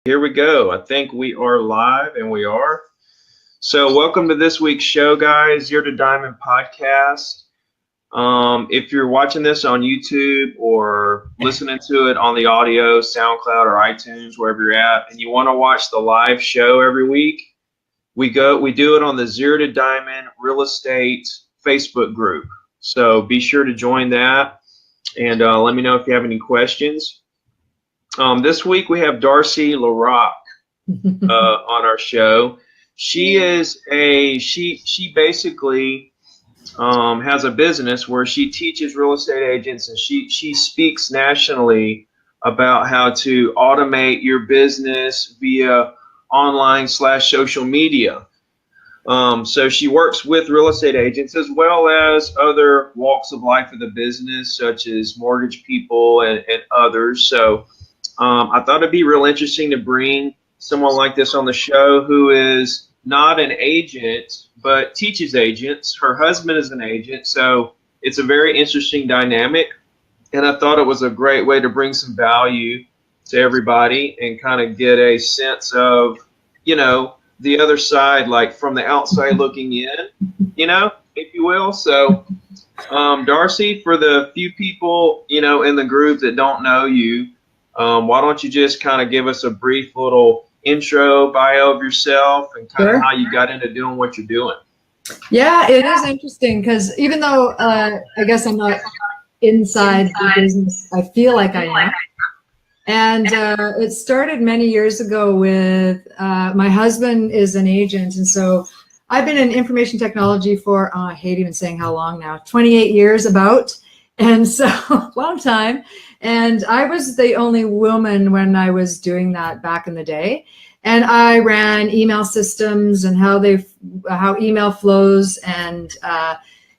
Here we go. I think we are live, and we are. So welcome to this week's show, guys. Zero to Diamond podcast. If you're watching this on YouTube or listening to it on the audio, SoundCloud or iTunes, wherever you're at, and you want to watch the live show every week, we do it on the Zero to Diamond Real Estate Facebook group. So be sure to join that, and let me know if you have any questions. This week we have Darci LaRoque on our show. She is she basically has a business where she teaches real estate agents, and she speaks nationally about how to automate your business via online/social media. So she works with real estate agents as well as other walks of life of the business, such as mortgage people and others. So I thought it'd be real interesting to bring someone like this on the show who is not an agent, but teaches agents. Her husband is an agent, so it's a very interesting dynamic. And I thought it was a great way to bring some value to everybody and kind of get a sense of, the other side, like from the outside looking in, if you will. So, Darci, for the few people, in the group that don't know you, why don't you just kind of give us a brief little intro bio of yourself and kind of how you got into doing what you're doing? Yeah, it is interesting because even though I guess I'm not inside the business, I feel like I am. And it started many years ago with my husband is an agent. And so I've been in information technology for, I hate even saying how long now, 28 years about. And so long time. And I was the only woman when I was doing that back in the day. And I ran email systems and how email flows. And,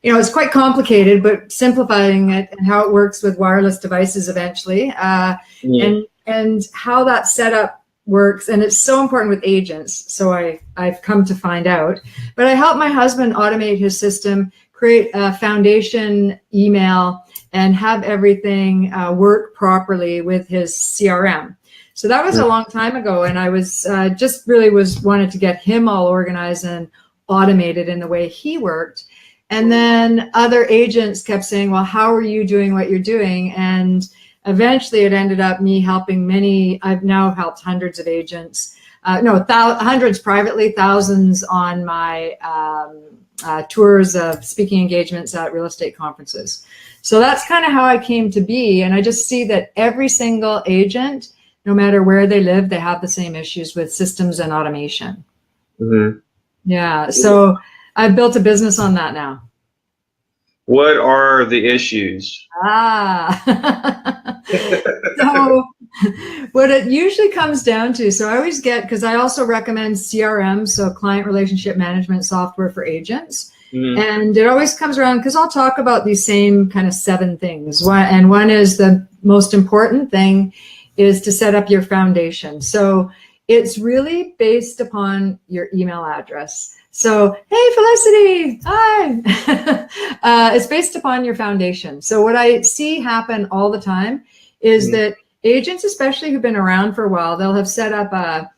it's quite complicated, but simplifying it and how it works with wireless devices eventually. And how that setup works. And it's so important with agents. So I've come to find out. But I helped my husband automate his system, create a foundation email, and have everything work properly with his CRM. So that was a long time ago, and I was wanted to get him all organized and automated in the way he worked. And then other agents kept saying, well, how are you doing what you're doing? And eventually it ended up me helping many. I've now helped hundreds of agents, hundreds privately, thousands on my tours of speaking engagements at real estate conferences. So that's kind of how I came to be. And I just see that every single agent, no matter where they live, they have the same issues with systems and automation. Mm-hmm. Yeah. So I've built a business on that now. What are the issues? So what it usually comes down to, so I always get, because I also recommend CRM, so client relationship management software for agents. Mm-hmm. And it always comes around because I'll talk about these same kind of 7 things. One is the most important thing is to set up your foundation. So it's really based upon your email address. So, hey, Felicity, hi. It's based upon your foundation. So what I see happen all the time is that agents, especially who've been around for a while, they'll have set up a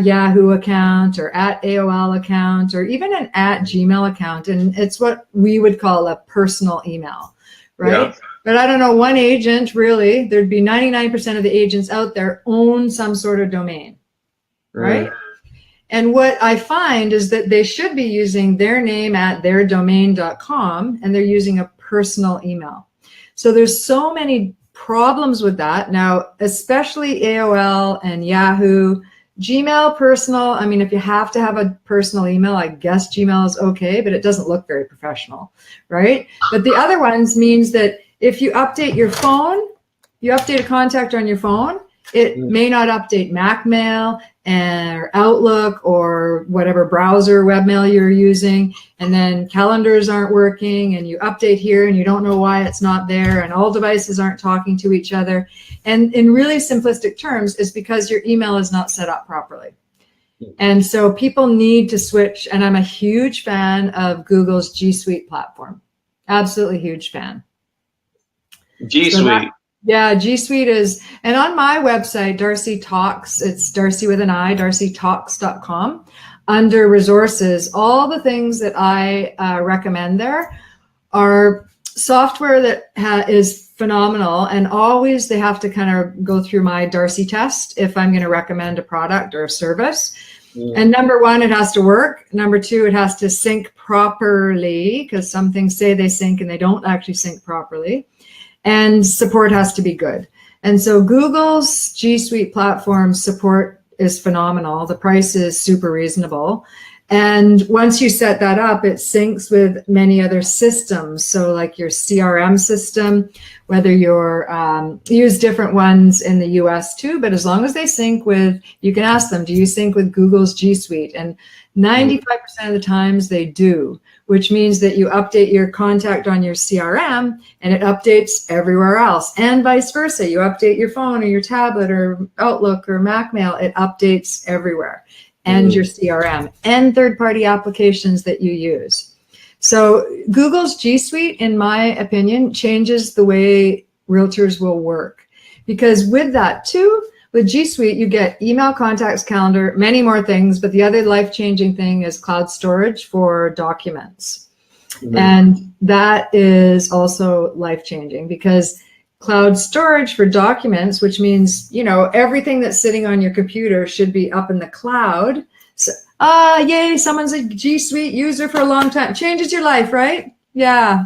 @Yahoo account or @AOL account or even an @Gmail account. And it's what we would call a personal email, right? Yeah. But I don't know, one agent really, there'd be 99% of the agents out there own some sort of domain, right? And what I find is that they should be using their name at theirdomain.com and they're using a personal email. So there's so many problems with that. Now, especially AOL and Yahoo, Gmail personal. I mean, if you have to have a personal email, I guess Gmail is okay, but it doesn't look very professional, right? But the other ones means that if you update your phone, you update a contact on your phone, it may not update MacMail or Outlook or whatever browser webmail you're using, and then calendars aren't working, and you update here and you don't know why it's not there, and all devices aren't talking to each other. And in really simplistic terms, it's because your email is not set up properly. And so people need to switch, and I'm a huge fan of Google's G Suite platform. Absolutely huge fan. G Suite. Yeah, G Suite is, and on my website, Darci Talks, it's Darci with an I, darcitalks.com. Under resources, all the things that I recommend there are software that is phenomenal, and always they have to kind of go through my Darci test if I'm going to recommend a product or a service. And number one, it has to work. Number two, it has to sync properly, because some things say they sync and they don't actually sync properly. And support has to be good. And so Google's G Suite platform support is phenomenal. The price is super reasonable. And once you set that up, it syncs with many other systems. So like your CRM system, whether you're use different ones in the US too, but as long as they sync with, you can ask them, do you sync with Google's G Suite? And 95% of the times they do, which means that you update your contact on your CRM and it updates everywhere else, and vice versa. You update your phone or your tablet or Outlook or Mac Mail, it updates everywhere, and your CRM and third-party applications that you use. So Google's G Suite, in my opinion, changes the way realtors will work, because with that too, with G Suite, you get email, contacts, calendar, many more things, but the other life-changing thing is cloud storage for documents. And that is also life-changing, because cloud storage for documents, which means, you know, everything that's sitting on your computer should be up in the cloud. So, yay, someone's a G Suite user for a long time. Changes your life, right? Yeah.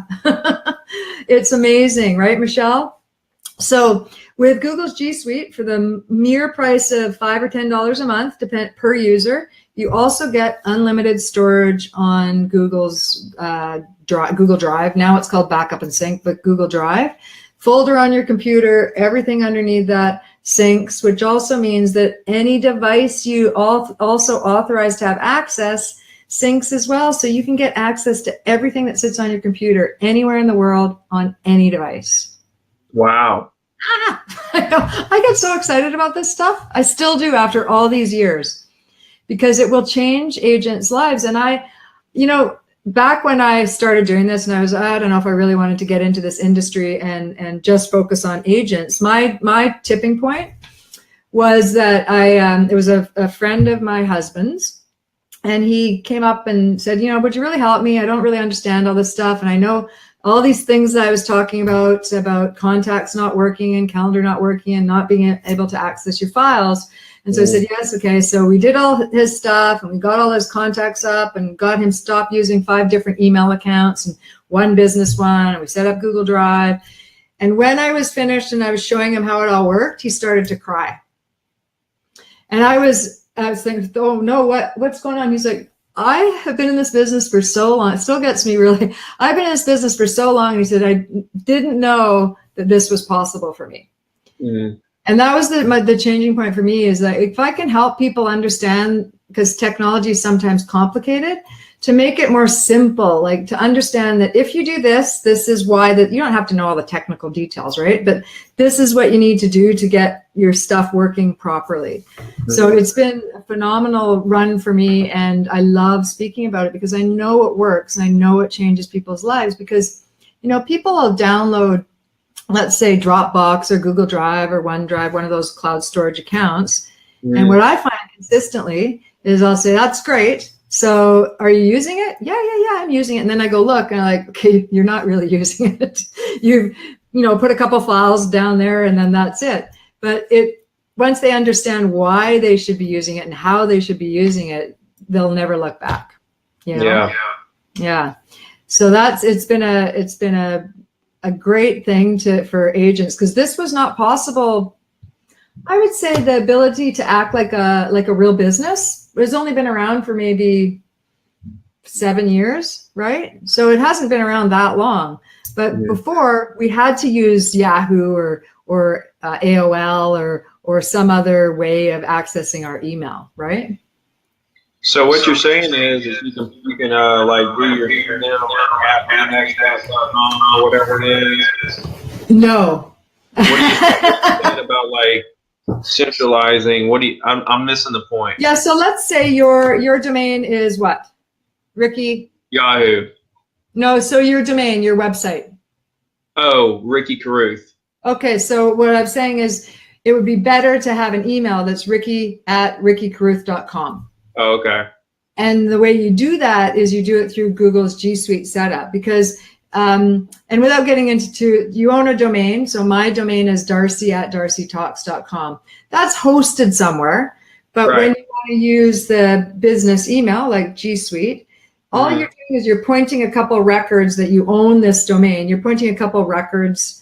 It's amazing, right, Michelle? So with Google's G Suite, for the mere price of $5 or $10 a month, per user, you also get unlimited storage on Google's Google Drive. Now it's called Backup and Sync, but Google Drive. Folder on your computer, everything underneath that syncs, which also means that any device you also authorize to have access syncs as well. So you can get access to everything that sits on your computer anywhere in the world on any device. Wow. I get so excited about this stuff. I still do after all these years, because it will change agents' lives. And back when I started doing this, and I don't know if I really wanted to get into this industry and just focus on agents. My tipping point was that it was a friend of my husband's, and he came up and said, would you really help me? I don't really understand all this stuff. And I know all these things that I was talking about contacts not working and calendar not working and not being able to access your files. And so I said, yes, okay. So we did all his stuff and we got all his contacts up and got him stop using 5 different email accounts and 1 business one. And we set up Google Drive. And when I was finished and I was showing him how it all worked, he started to cry. And I was thinking, oh no, what's going on? He's like, I have been in this business for so long. It still gets me really. I've been in this business for so long. And he said, I didn't know that this was possible for me. And that was the changing point for me, is that if I can help people understand, because technology is sometimes complicated, to make it more simple, like to understand that if you do this, this is why, that you don't have to know all the technical details, right? But this is what you need to do to get your stuff working properly. So it's been a phenomenal run for me, and I love speaking about it because I know it works and I know it changes people's lives. Because, people will download, let's say Dropbox or Google Drive or OneDrive, one of those cloud storage accounts. And what I find consistently is I'll say, that's great. So are you using it? Yeah, I'm using it. And then I go look and I'm like, okay, you're not really using it. You've, put a couple files down there and then that's it. But once they understand why they should be using it and how they should be using it, they'll never look back. Yeah. So it's been a great thing for agents, because this was not possible. I would say the ability to act like a real business has only been around for maybe 7 years, right? So it hasn't been around that long. But before, we had to use Yahoo or AOL or some other way of accessing our email, right? So what you're saying is you can like do your email at or whatever it is. No. What are you saying about like centralizing? I'm missing the point. Yeah. So let's say your domain is what? Ricky? Yahoo. No. So your domain, your website. Oh, Ricky Carruth. Okay, so what I'm saying is it would be better to have an email that's ricky@rickycarruth.com. Oh, okay. And the way you do that is you do it through Google's G Suite setup because, and without getting into, you own a domain. So my domain is Darci@darcitalks.com. That's hosted somewhere. But Right. when you want to use the business email like G Suite, all you're doing is you're pointing a couple records that you own this domain. You're pointing a couple records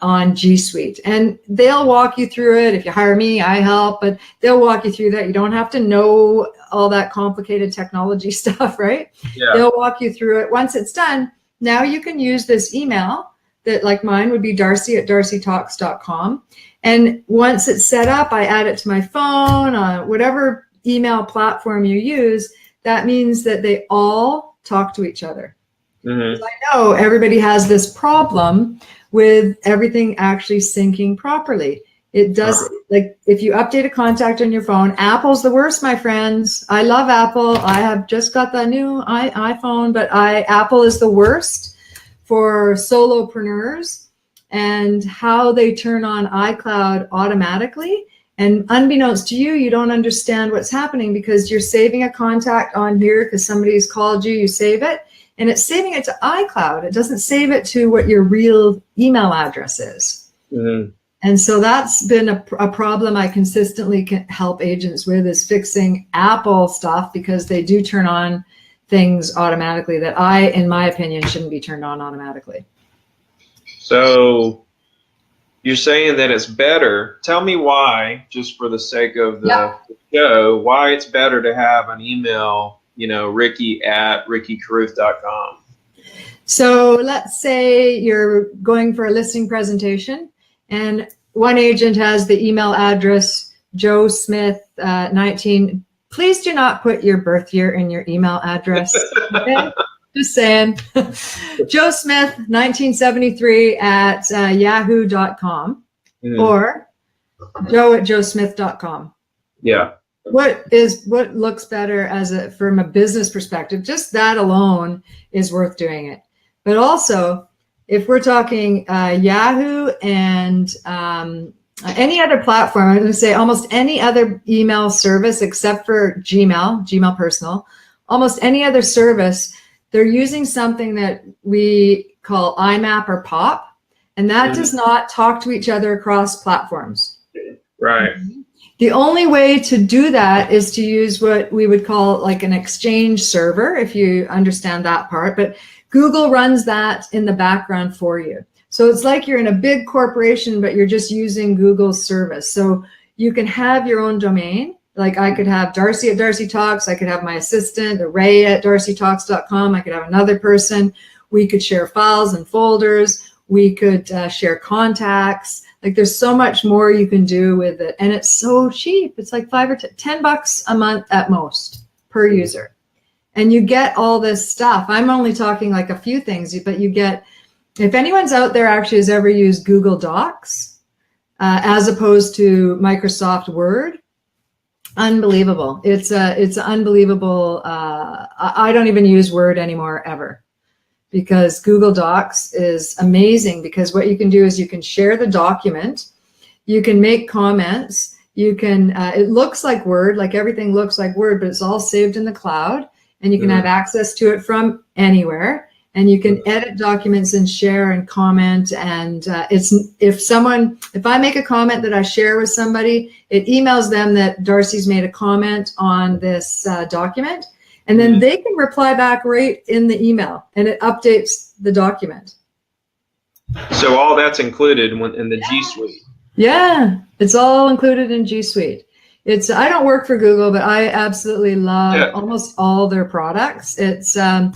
on G Suite, and they'll walk you through it. If you hire me, I help, but they'll walk you through that. You don't have to know all that complicated technology stuff, right? Yeah. They'll walk you through it. Once it's done, now you can use this email that, like mine would be Darci@darcitalks.com. And once it's set up, I add it to my phone, whatever email platform you use. That means that they all talk to each other. Mm-hmm. I know everybody has this problem with everything actually syncing properly. It does, like if you update a contact on your phone, Apple's the worst, my friends. I love Apple. I have just got the new iPhone, but Apple is the worst for solopreneurs and how they turn on iCloud automatically. And unbeknownst to you, you don't understand what's happening because you're saving a contact on here because somebody's called you, you save it. And it's saving it to iCloud. It doesn't save it to what your real email address is. Mm-hmm. And so that's been a problem I consistently can help agents with, is fixing Apple stuff because they do turn on things automatically that in my opinion, shouldn't be turned on automatically. So you're saying that it's better. Tell me why, just for the sake of the show, why it's better to have an email, Ricky@rickycarruth.com. So let's say you're going for a listing presentation and one agent has the email address, Joe Smith, 19. Please do not put your birth year in your email address. Okay? Just saying. Joe Smith, 1973 at yahoo.com or joe@joesmith.com. Yeah. What looks better from a business perspective? Just that alone is worth doing it. But also, if we're talking Yahoo and any other platform, I'm going to say almost any other email service except for Gmail personal, almost any other service, they're using something that we call IMAP or POP, and that does not talk to each other across platforms. Right. The only way to do that is to use what we would call like an exchange server, if you understand that part. But Google runs that in the background for you. So it's like you're in a big corporation, but you're just using Google's service. So you can have your own domain. Like I could have Darci@DarciTalks. I could have my assistant, Ray@DarciTalks.com. I could have another person. We could share files and folders. We could share contacts. Like there's so much more you can do with it. And it's so cheap. It's like $5 or $10 a month at most per user. And you get all this stuff. I'm only talking like a few things, but you get, if anyone's out there actually has ever used Google Docs as opposed to Microsoft Word, unbelievable. It's unbelievable. I don't even use Word anymore ever, because Google Docs is amazing, because what you can do is you can share the document, you can make comments, you can, it looks like Word, like everything looks like Word, but it's all saved in the cloud, and you can have access to it from anywhere, and you can edit documents and share and comment. And if I make a comment that I share with somebody, it emails them that Darci's made a comment on this document. And then they can reply back right in the email, and it updates the document. So all that's included in the G Suite. Yeah, it's all included in G Suite. I don't work for Google, but I absolutely love almost all their products. It's hold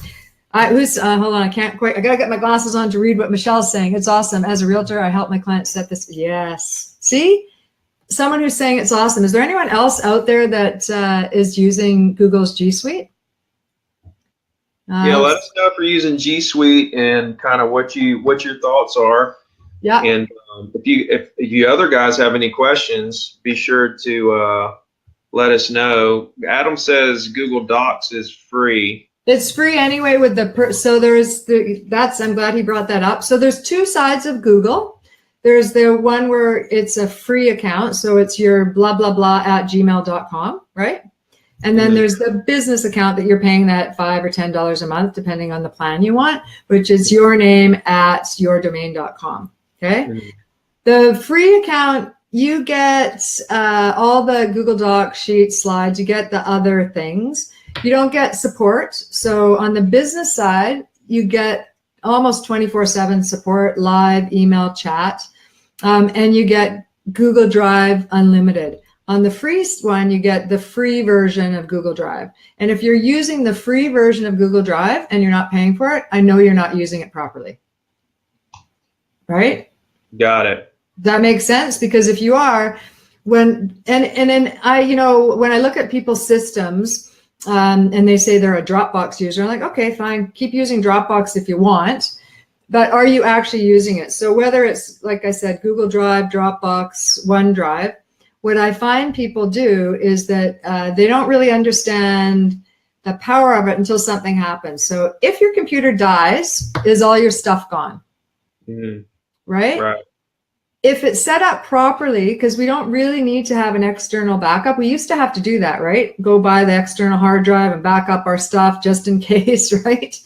on, I can't quite. I gotta get my glasses on to read what Michelle's saying. It's awesome. As a realtor, I help my clients set this. Yes, see, someone who's saying it's awesome. Is there anyone else out there that is using Google's G Suite? Yeah, let us know if you're using G Suite and kind of what your thoughts are. Yeah. And if you other guys have any questions, be sure to let us know. Adam says Google Docs is free. It's free anyway with I'm glad he brought that up. So there's two sides of Google. There's the one where it's a free account. So it's your blah, blah, blah at gmail.com, right? And then there's the business account that you're paying that $5 or $10 a month, depending on the plan you want, which is your name at yourdomain.com. Okay. The free account, you get all the Google Docs, Sheets, slides, you get the other things. You don't get support. So on the business side, you get almost 24/7 support, live, email, chat, and you get Google Drive Unlimited. On the free one, you get the free version of Google Drive. And if you're using the free version of Google Drive and you're not paying for it, I know you're not using it properly. Right? Got it. That makes sense, because if you are, when I look at people's systems, and they say they're a Dropbox user, I'm like, okay, fine, keep using Dropbox if you want, but are you actually using it? So whether it's, like I said, Google Drive, Dropbox, OneDrive, what I find people do is that they don't really understand the power of it until something happens. So if your computer dies, is all your stuff gone? Right? Right. If it's set up properly, because we don't really need to have an external backup. We used to have to do that, right? Go buy the external hard drive and back up our stuff just in case, right?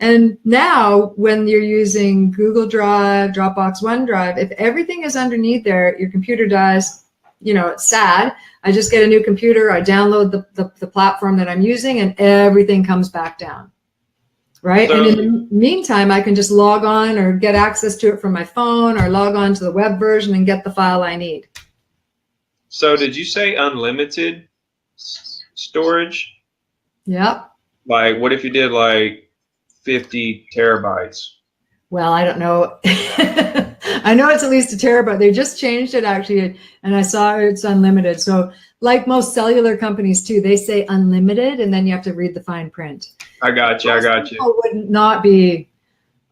And now when you're using Google Drive, Dropbox, OneDrive, if everything is underneath there, your computer dies, it's sad. I just get a new computer, I download the platform that I'm using, and everything comes back down. Right. So, and in the meantime, I can just log on or get access to it from my phone, or log on to the web version and get the file I need. So did you say unlimited storage? Yep. Like, what if you did like 50 terabytes? Well, I don't know. I know it's at least a terabyte. They just changed it actually, and I saw it's unlimited. So like most cellular companies too, they say unlimited, and then you have to read the fine print. I got you. Would not be,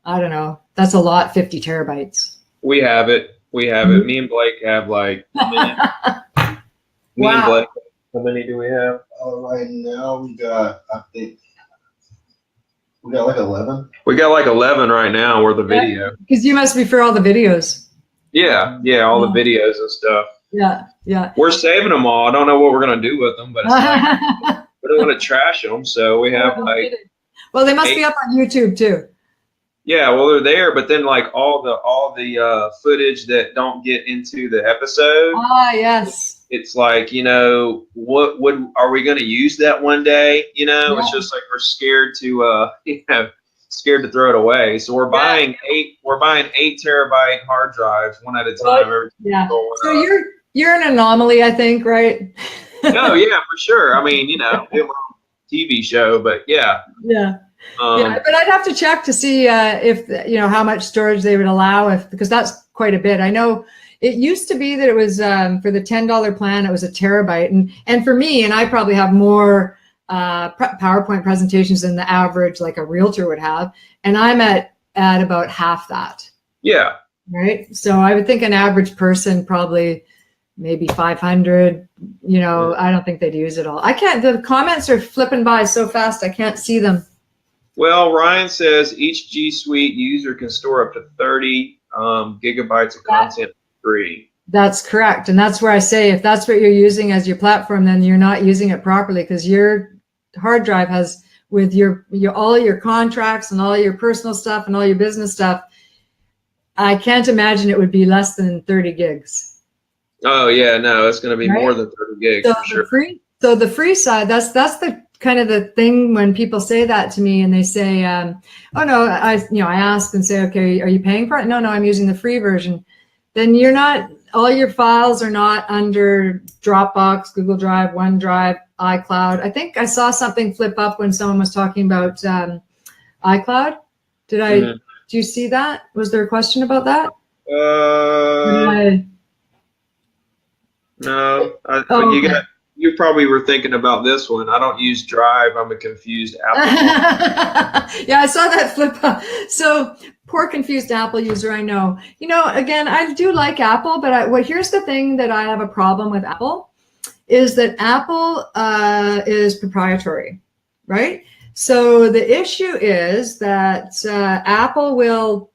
I don't know. That's a lot, 50 terabytes. We have it. Me and Blake have like, and Blake, how many do we have? Right now we got, I think, we got like 11. We got like 11 right now worth of video. Because you must be for all the videos. Yeah, all the videos and stuff. Yeah. We're saving them all. I don't know what we're going to do with them, but it's like, we don't want to trash them. So we have like. Well, they must be up on YouTube too. Yeah, well, they're there, but then like all the footage that don't get into the episode. Yes. It's like, what are we going to use that one day? It's just like we're scared to scared to throw it away. So we're buying 8 terabyte hard drives one at a time. Yeah. So you're an anomaly, I think, right? No, yeah, for sure. I mean, TV show, but yeah. But I'd have to check to see if how much storage they would allow, because that's quite a bit. I know it used to be that it was for the $10 plan, it was a terabyte, and for me, and I probably have more PowerPoint presentations than the average like a realtor would have, and I'm at about half that. Yeah. Right. So I would think an average person probably maybe 500. I don't think they'd use it all. I can't. The comments are flipping by so fast, I can't see them. Well, Ryan says each G Suite user can store up to 30 gigabytes of content free. That's correct. And that's where I say, if that's what you're using as your platform, then you're not using it properly, because your hard drive has, with your all your contracts and all your personal stuff and all your business stuff, I can't imagine it would be less than 30 gigs. Oh yeah, no, it's going to be more than 30 gigs so for sure. So the free side, that's the kind of the thing when people say that to me, and they say, oh no, I ask and say, okay, are you paying for it? No, I'm using the free version. Then you're not, all your files are not under Dropbox, Google Drive, OneDrive, iCloud. I think I saw something flip up when someone was talking about iCloud. Do you see that? Was there a question about that? No, you probably were thinking about this one. I don't use Drive. I'm a confused Apple. Yeah, I saw that flip up. So poor confused Apple user, I know. Again, I do like Apple, but here's the thing that I have a problem with Apple, is that Apple is proprietary, right? So the issue is that Apple will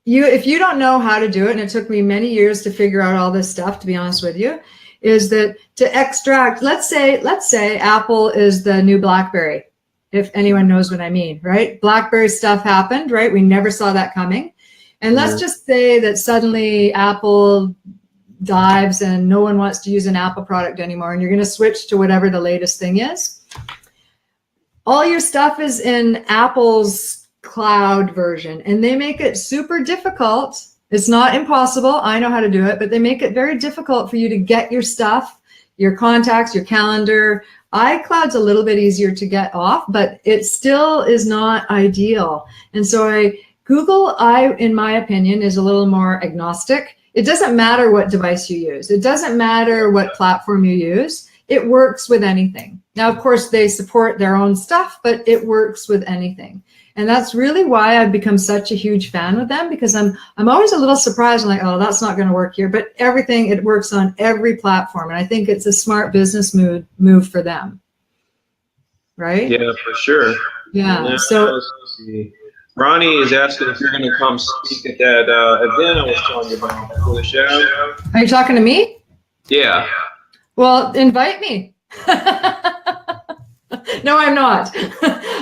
if you don't know how to do it, and it took me many years to figure out all this stuff, to be honest with you, is that to extract, let's say Apple is the new BlackBerry, if anyone knows what I mean, right? BlackBerry stuff happened, right? We never saw that coming. And let's just say that suddenly Apple dives and no one wants to use an Apple product anymore, and you're going to switch to whatever the latest thing is. All your stuff is in Apple's cloud version, and they make it super difficult. It's not impossible. I know how to do it, but they make it very difficult for you to get your stuff, your contacts, your calendar. iCloud's a little bit easier to get off, but it still is not ideal. And so Google, in my opinion, is a little more agnostic. It doesn't matter what device you use. It doesn't matter what platform you use. It works with anything. Now, of course, they support their own stuff, but it works with anything. And that's really why I've become such a huge fan with them, because I'm always a little surprised. I'm like, oh, that's not going to work here. But everything, it works on every platform. And I think it's a smart business move for them. Right? Yeah, for sure. Yeah. So Ronnie is asking if you're going to come speak at that event I was telling you about for the show. Are you talking to me? Yeah. Well, invite me. No, I'm not.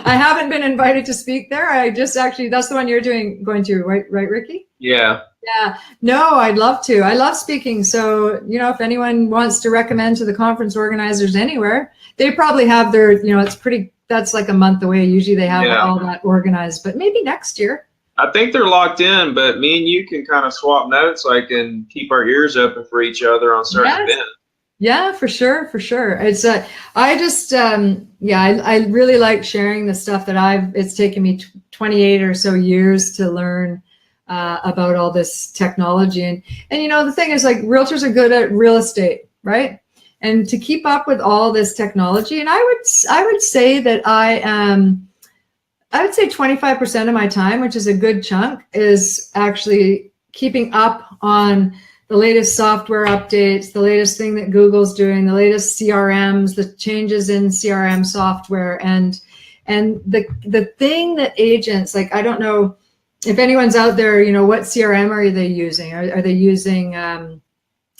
I haven't been invited to speak there. I just actually, that's the one you're going to, right, Ricky? Yeah. Yeah. No, I'd love to. I love speaking. So, if anyone wants to recommend to the conference organizers anywhere, they probably have their, that's like a month away. Usually they have all that organized, but maybe next year. I think they're locked in, but me and you can kind of swap notes. So I can keep our ears open for each other on certain events. Yeah, for sure. It's I really like sharing the stuff that it's taken me 28 or so years to learn about all this technology. And the thing is, like, realtors are good at real estate, right? And to keep up with all this technology, and I would say that I would say 25% of my time, which is a good chunk, is actually keeping up on the latest software updates, the latest thing that Google's doing, the latest CRMs, the changes in CRM software, and the thing that agents, like, I don't know if anyone's out there, what CRM are they using? Are they using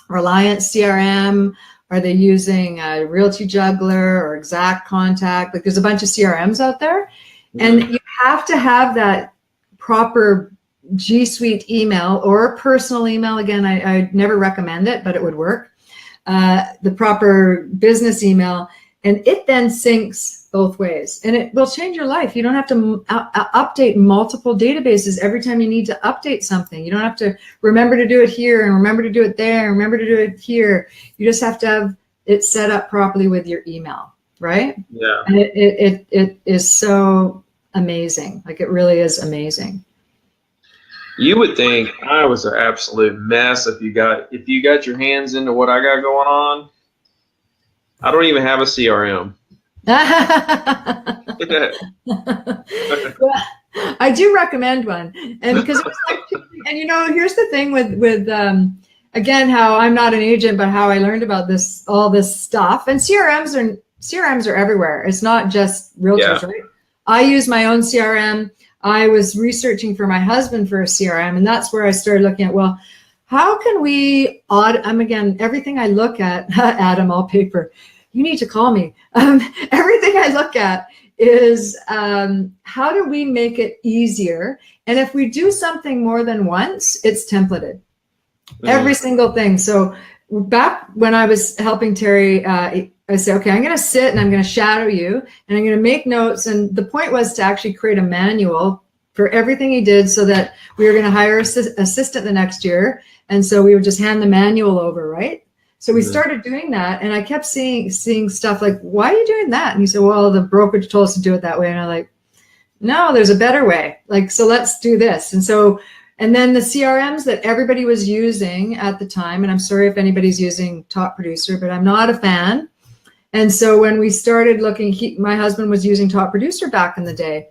Reliant CRM? Are they using Realty Juggler or Exact Contact? Like, there's a bunch of CRMs out there, and you have to have that proper G Suite email or personal email. Again, I never recommend it, but it would work. The proper business email, and it then syncs both ways, and it will change your life. You don't have to update multiple databases every time you need to update something. You don't have to remember to do it here and remember to do it there and remember to do it here. You just have to have it set up properly with your email, right? Yeah. And it is so amazing. Like, it really is amazing. You would think I was an absolute mess if you got your hands into what I got going on. I don't even have a CRM. Well, I do recommend one, and because here's the thing with again, how I'm not an agent, but how I learned about all this stuff. And CRMs are everywhere. It's not just realtors, right? I use my own CRM. I was researching for my husband for a CRM, and that's where I started looking at, well, how can we again, everything I look at, Adam, all paper, you need to call me. Everything I look at is how do we make it easier? And if we do something more than once, it's templated. Every single thing. So back when I was helping Terry, I said, okay, I'm going to sit and I'm going to shadow you and I'm going to make notes. And the point was to actually create a manual for everything he did, so that we were going to hire an assistant the next year. And so we would just hand the manual over, right? So we started doing that, and I kept seeing stuff like, why are you doing that? And he said, well, the brokerage told us to do it that way. And I'm like, no, there's a better way. Like, so let's do this. And then the CRMs that everybody was using at the time, and I'm sorry if anybody's using Top Producer, but I'm not a fan. And so when we started looking, my husband was using Top Producer back in the day,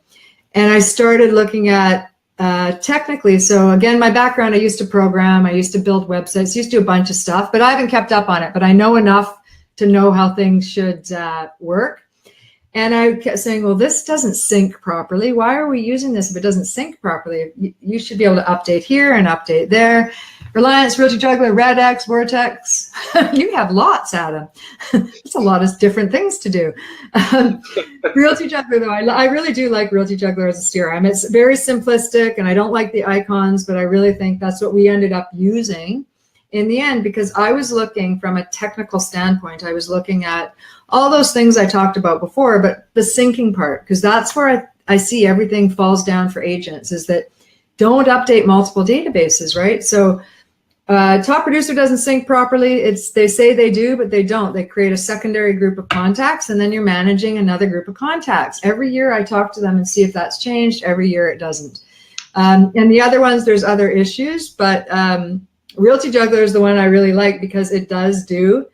and I started looking at technically. So again, my background, I used to program, I used to build websites, used to do a bunch of stuff, but I haven't kept up on it, but I know enough to know how things should work. And I kept saying, well, this doesn't sync properly. Why are we using this if it doesn't sync properly? You should be able to update here and update there. Reliance, Realty Juggler, RedX, Vortex. You have lots, Adam. That's a lot of different things to do. Realty Juggler, though, I really do like Realty Juggler as a CRM. It's very simplistic, and I don't like the icons, but I really think that's what we ended up using in the end, because I was looking from a technical standpoint. I was looking at all those things I talked about before, but the syncing part, because that's where I see everything falls down for agents, is that don't update multiple databases, right? So top producer doesn't sync properly. They say they do, but they don't. They create a secondary group of contacts, and then you're managing another group of contacts. Every year I talk to them and see if that's changed. Every year it doesn't. And the other ones, there's other issues, but Realty Juggler is the one I really like because it does do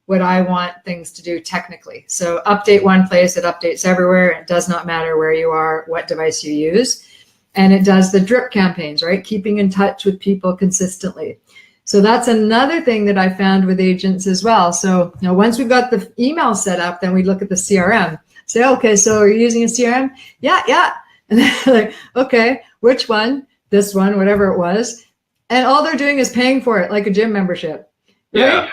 what I want things to do technically. So update one place, it updates everywhere. It does not matter where you are, what device you use. And it does the drip campaigns, right? Keeping in touch with people consistently. So that's another thing that I found with agents as well. So once we've got the email set up, then we look at the CRM. Say, okay, so are you using a CRM? Yeah. And then like, okay, which one? This one, whatever it was. And all they're doing is paying for it like a gym membership. Right? Yeah.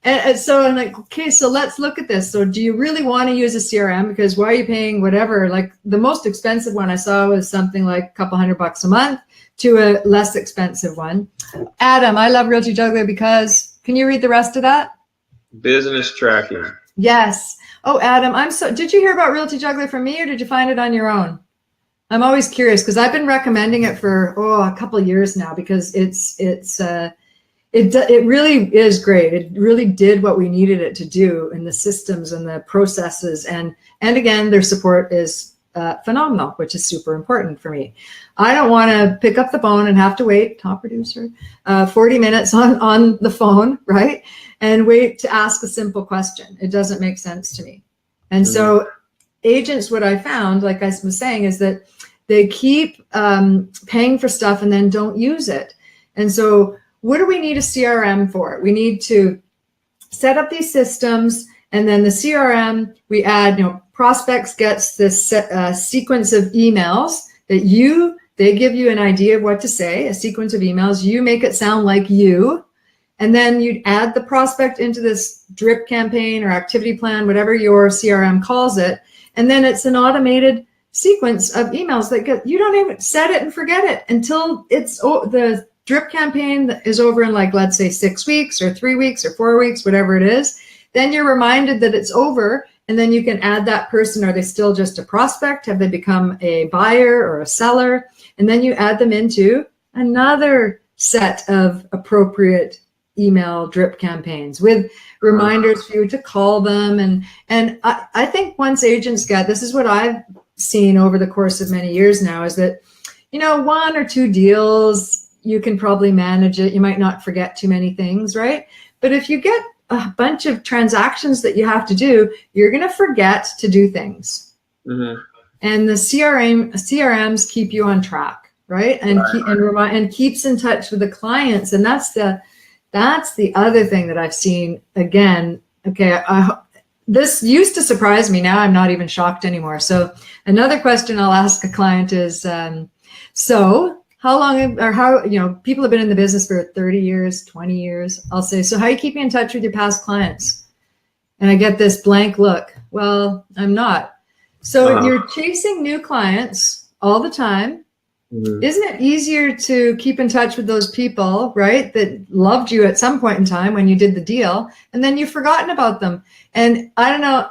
And so I'm like, okay, so let's look at this. So do you really want to use a CRM? Because why are you paying whatever? Like the most expensive one I saw was something like a couple $100 a month to a less expensive one. Adam, I love Realty Juggler because, can you read the rest of that? Business tracking. Yes. Oh, Adam, did you hear about Realty Juggler from me, or did you find it on your own? I'm always curious because I've been recommending it for a couple of years now, because it really is great. It really did what we needed it to do in the systems and the processes, and again, their support is phenomenal, which is super important for me. I don't want to pick up the phone and have to wait, top producer, 40 minutes on the phone, right? And wait to ask a simple question. It doesn't make sense to me. And so agents, what I found, like I was saying, is that they keep paying for stuff and then don't use it. And so what do we need a CRM for? We need to set up these systems, and then the CRM, we add, prospects gets this sequence of emails that they give you an idea of what to say, a sequence of emails. You make it sound like you, and then you'd add the prospect into this drip campaign or activity plan, whatever your CRM calls it. And then it's an automated sequence of emails that you don't even set it and forget it until the drip campaign is over in, like, let's say 6 weeks or 3 weeks or 4 weeks, whatever it is. Then you're reminded that it's over, and then you can add that person. Are they still just a prospect? Have they become a buyer or a seller? And then you add them into another set of appropriate email drip campaigns with reminders for you to call them. And I think once agents this is what I've seen over the course of many years now, is that, 1 or 2 deals, you can probably manage it. You might not forget too many things, right? But if you get a bunch of transactions that you have to do, you're going to forget to do things. Mm-hmm. And the CRMs keep you on track, right? And keeps in touch with the clients. And that's the other thing that I've seen. Again, okay, this used to surprise me. Now I'm not even shocked anymore. So another question I'll ask a client is, how long, or how, people have been in the business for 30 years, 20 years. I'll say, so how are you keeping in touch with your past clients? And I get this blank look. Well, I'm not. So you're chasing new clients all the time. Mm-hmm. Isn't it easier to keep in touch with those people, right, that loved you at some point in time when you did the deal, and then you've forgotten about them? And I don't know,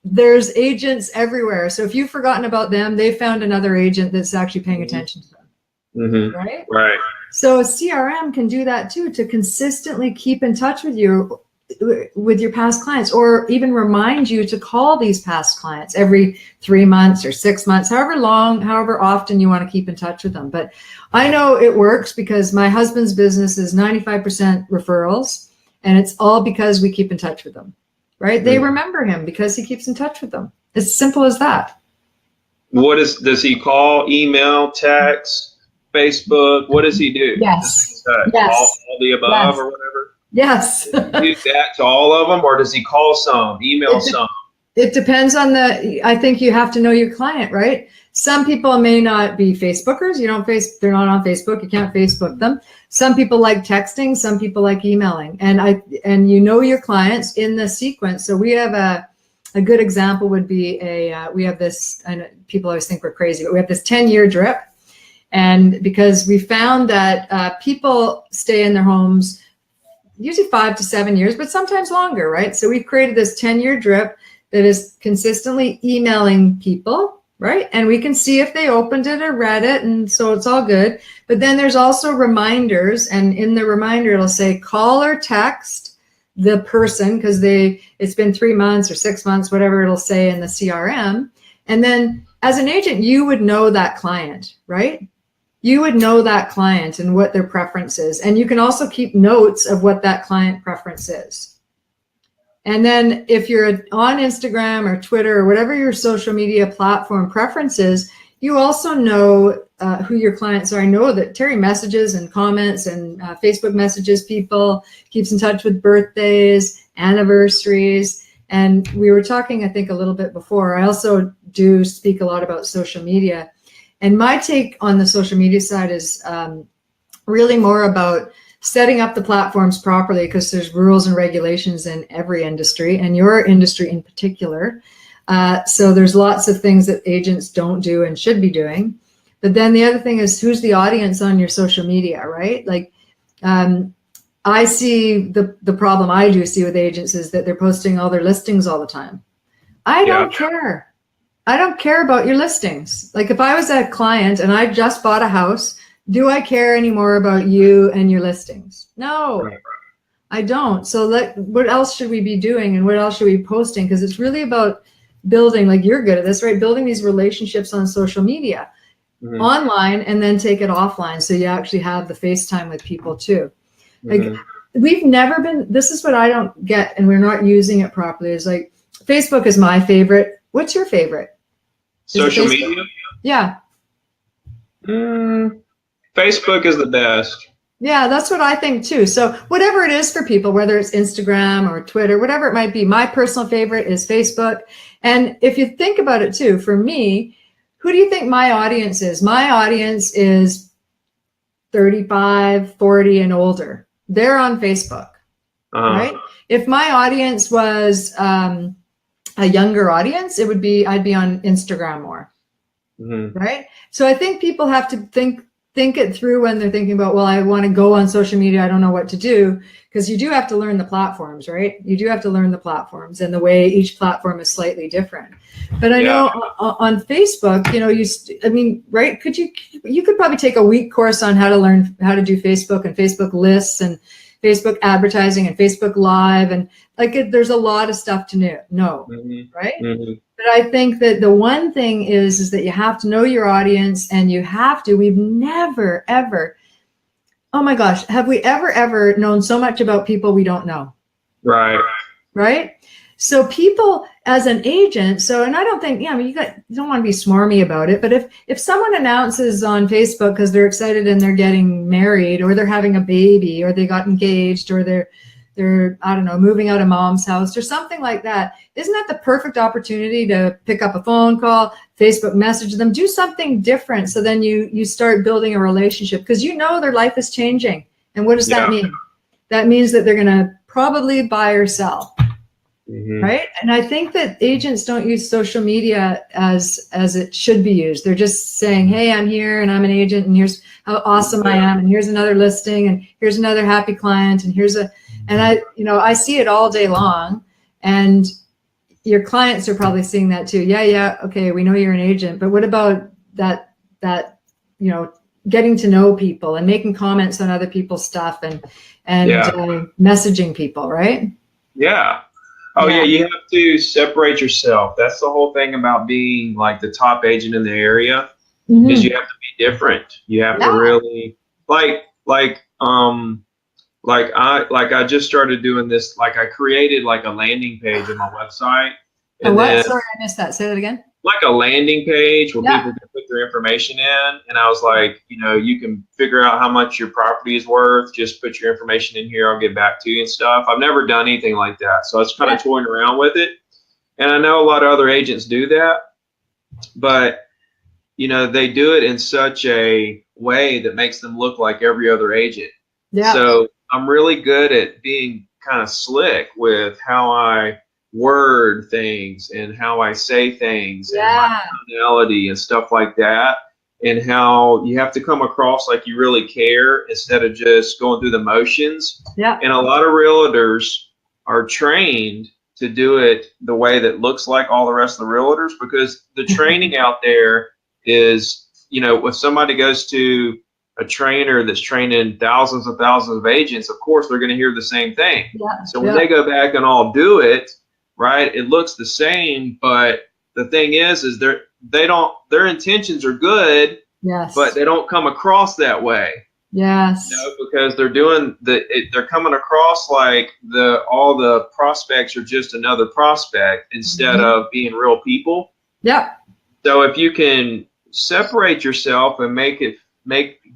there's agents everywhere. So if you've forgotten about them, they found another agent that's actually paying attention to them. Mm-hmm. Right. So a CRM can do that too, to consistently keep in touch with you, with your past clients, or even remind you to call these past clients every 3 months or 6 months, however often you want to keep in touch with them. But I know it works because my husband's business is 95% referrals, and it's all because we keep in touch with them, right? Mm-hmm. They remember him because he keeps in touch with them. It's simple as that. Does he call, email, text, Facebook? What does he do? Yes. All the above or whatever? Yes. Does he do that to all of them, or does he call some, email some? It depends on I think you have to know your client, right? Some people may not be Facebookers. They're not on Facebook. You can't Facebook them. Some people like texting. Some people like emailing. And you know your clients in the sequence. So we have a good example would be we have this, and people always think we're crazy, but we have this 10-year drip. And because we found that people stay in their homes usually 5 to 7 years, but sometimes longer, right? So we've created this 10-year drip that is consistently emailing people, right? And we can see if they opened it or read it, and so it's all good. But then there's also reminders, and in the reminder it'll say call or text the person because it's been 3 months or 6 months, whatever it'll say in the CRM. And then as an agent, you would know that client, right? You would know that client and what their preference is. And you can also keep notes of what that client preference is. And then if you're on Instagram or Twitter or whatever your social media platform preference is, you also know who your clients are. I know that Terry messages and comments and Facebook messages people, keeps in touch with birthdays, anniversaries. And we were talking, I think, a little bit before. I also do speak a lot about social media. And my take on the social media side is really more about setting up the platforms properly, because there's rules and regulations in every industry, and your industry in particular. So there's lots of things that agents don't do and should be doing. But then the other thing is, who's the audience on your social media, right? Like I see the problem I do see with agents is that they're posting all their listings all the time. I don't care. I don't care about your listings. Like if I was a client and I just bought a house, do I care anymore about you and your listings? No, I don't. So what else should we be doing, and what else should we be posting? Because it's really about building, like you're good at this, right? Building these relationships on social media, online, and then take it offline. So you actually have the FaceTime with people too. Like we've never been, this is what I don't get, and we're not using it properly. Is like, Facebook is my favorite. What's your favorite? Social media? Yeah. Facebook is the best. Yeah, that's what I think too. So whatever it is for people, whether it's Instagram or Twitter, whatever it might be, my personal favorite is Facebook. And if you think about it too, for me, who do you think my audience is? My audience is 35, 40 and older. They're on Facebook, right? If my audience was a younger audience, I'd be on Instagram more, right? So I think people have to think it through when they're thinking about, well, I want to go on social media, I don't know what to do, because you do have to learn the platforms, right? You do have to learn the platforms, and the way each platform is slightly different. But I know on Facebook, right? You could probably take a week course on how to learn how to do Facebook and Facebook lists and Facebook advertising and Facebook Live, and there's a lot of stuff to know, right? But I think that the one thing is that you have to know your audience, and we've never, ever, oh my gosh, have we ever known so much about people we don't know? Right? So people as an agent, and I don't think, you don't want to be smarmy about it, but if someone announces on Facebook because they're excited and they're getting married, or they're having a baby, or they got engaged, or they're I don't know, moving out of mom's house or something like that, isn't that the perfect opportunity to pick up a phone call, Facebook message them, do something different? So then you start building a relationship, because their life is changing. And what does that mean? That means that they're going to probably buy or sell. Right? And I think that agents don't use social media as it should be used. They're just saying, hey, I'm here and I'm an agent, and here's how awesome I am, and here's another listing, and here's another happy client, and I see it all day long. And your clients are probably seeing that too. Yeah, okay, we know you're an agent, but what about that getting to know people and making comments on other people's stuff and messaging people, right? Yeah. You have to separate yourself. That's the whole thing about being like the top agent in the area, is you have to be different. You have to really I just started doing this. Like I created like a landing page on my website. And what? Sorry, I missed that. Say that again. Like a landing page where people can put their information in. And I was like, you can figure out how much your property is worth. Just put your information in here. I'll get back to you and stuff. I've never done anything like that. So I was kind of toying around with it. And I know a lot of other agents do that, but you know, they do it in such a way that makes them look like every other agent. Yeah. So I'm really good at being kind of slick with how I word things and how I say things and my tonality and stuff like that, and how you have to come across like you really care instead of just going through the motions. Yeah. And a lot of realtors are trained to do it the way that looks like all the rest of the realtors, because the training out there is, you know, if somebody goes to a trainer that's training thousands of agents, of course they're going to hear the same thing. Yeah. So when they go back and all do it, right, it looks the same, but the thing is their intentions are good, Yes. but they don't come across that way. Yes. You know, because they're coming across like all the prospects are just another prospect instead of being real people. Yep. So if you can separate yourself and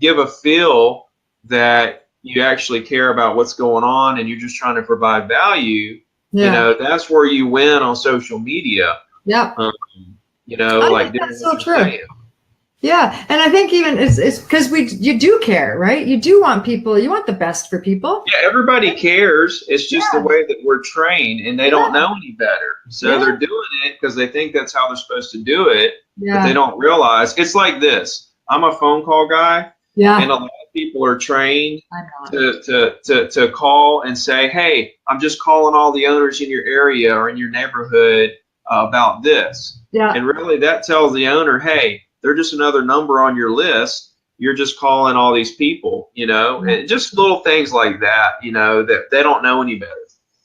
give a feel that you actually care about what's going on and you're just trying to provide value, you know, that's where you win on social media. Yep. You know, I like think that's so true. Yeah, and I think even it's because you do care, right? You do want people, you want the best for people. Yeah, everybody cares. It's just the way that we're trained, and they don't know any better. So they're doing it because they think that's how they're supposed to do it, but they don't realize. It's like this. I'm a phone call guy, and a lot of people are trained to call and say, hey, I'm just calling all the owners in your area or in your neighborhood about this. Yeah. And really that tells the owner, hey, they're just another number on your list. You're just calling all these people, you know, and just little things like that, you know, that they don't know any better.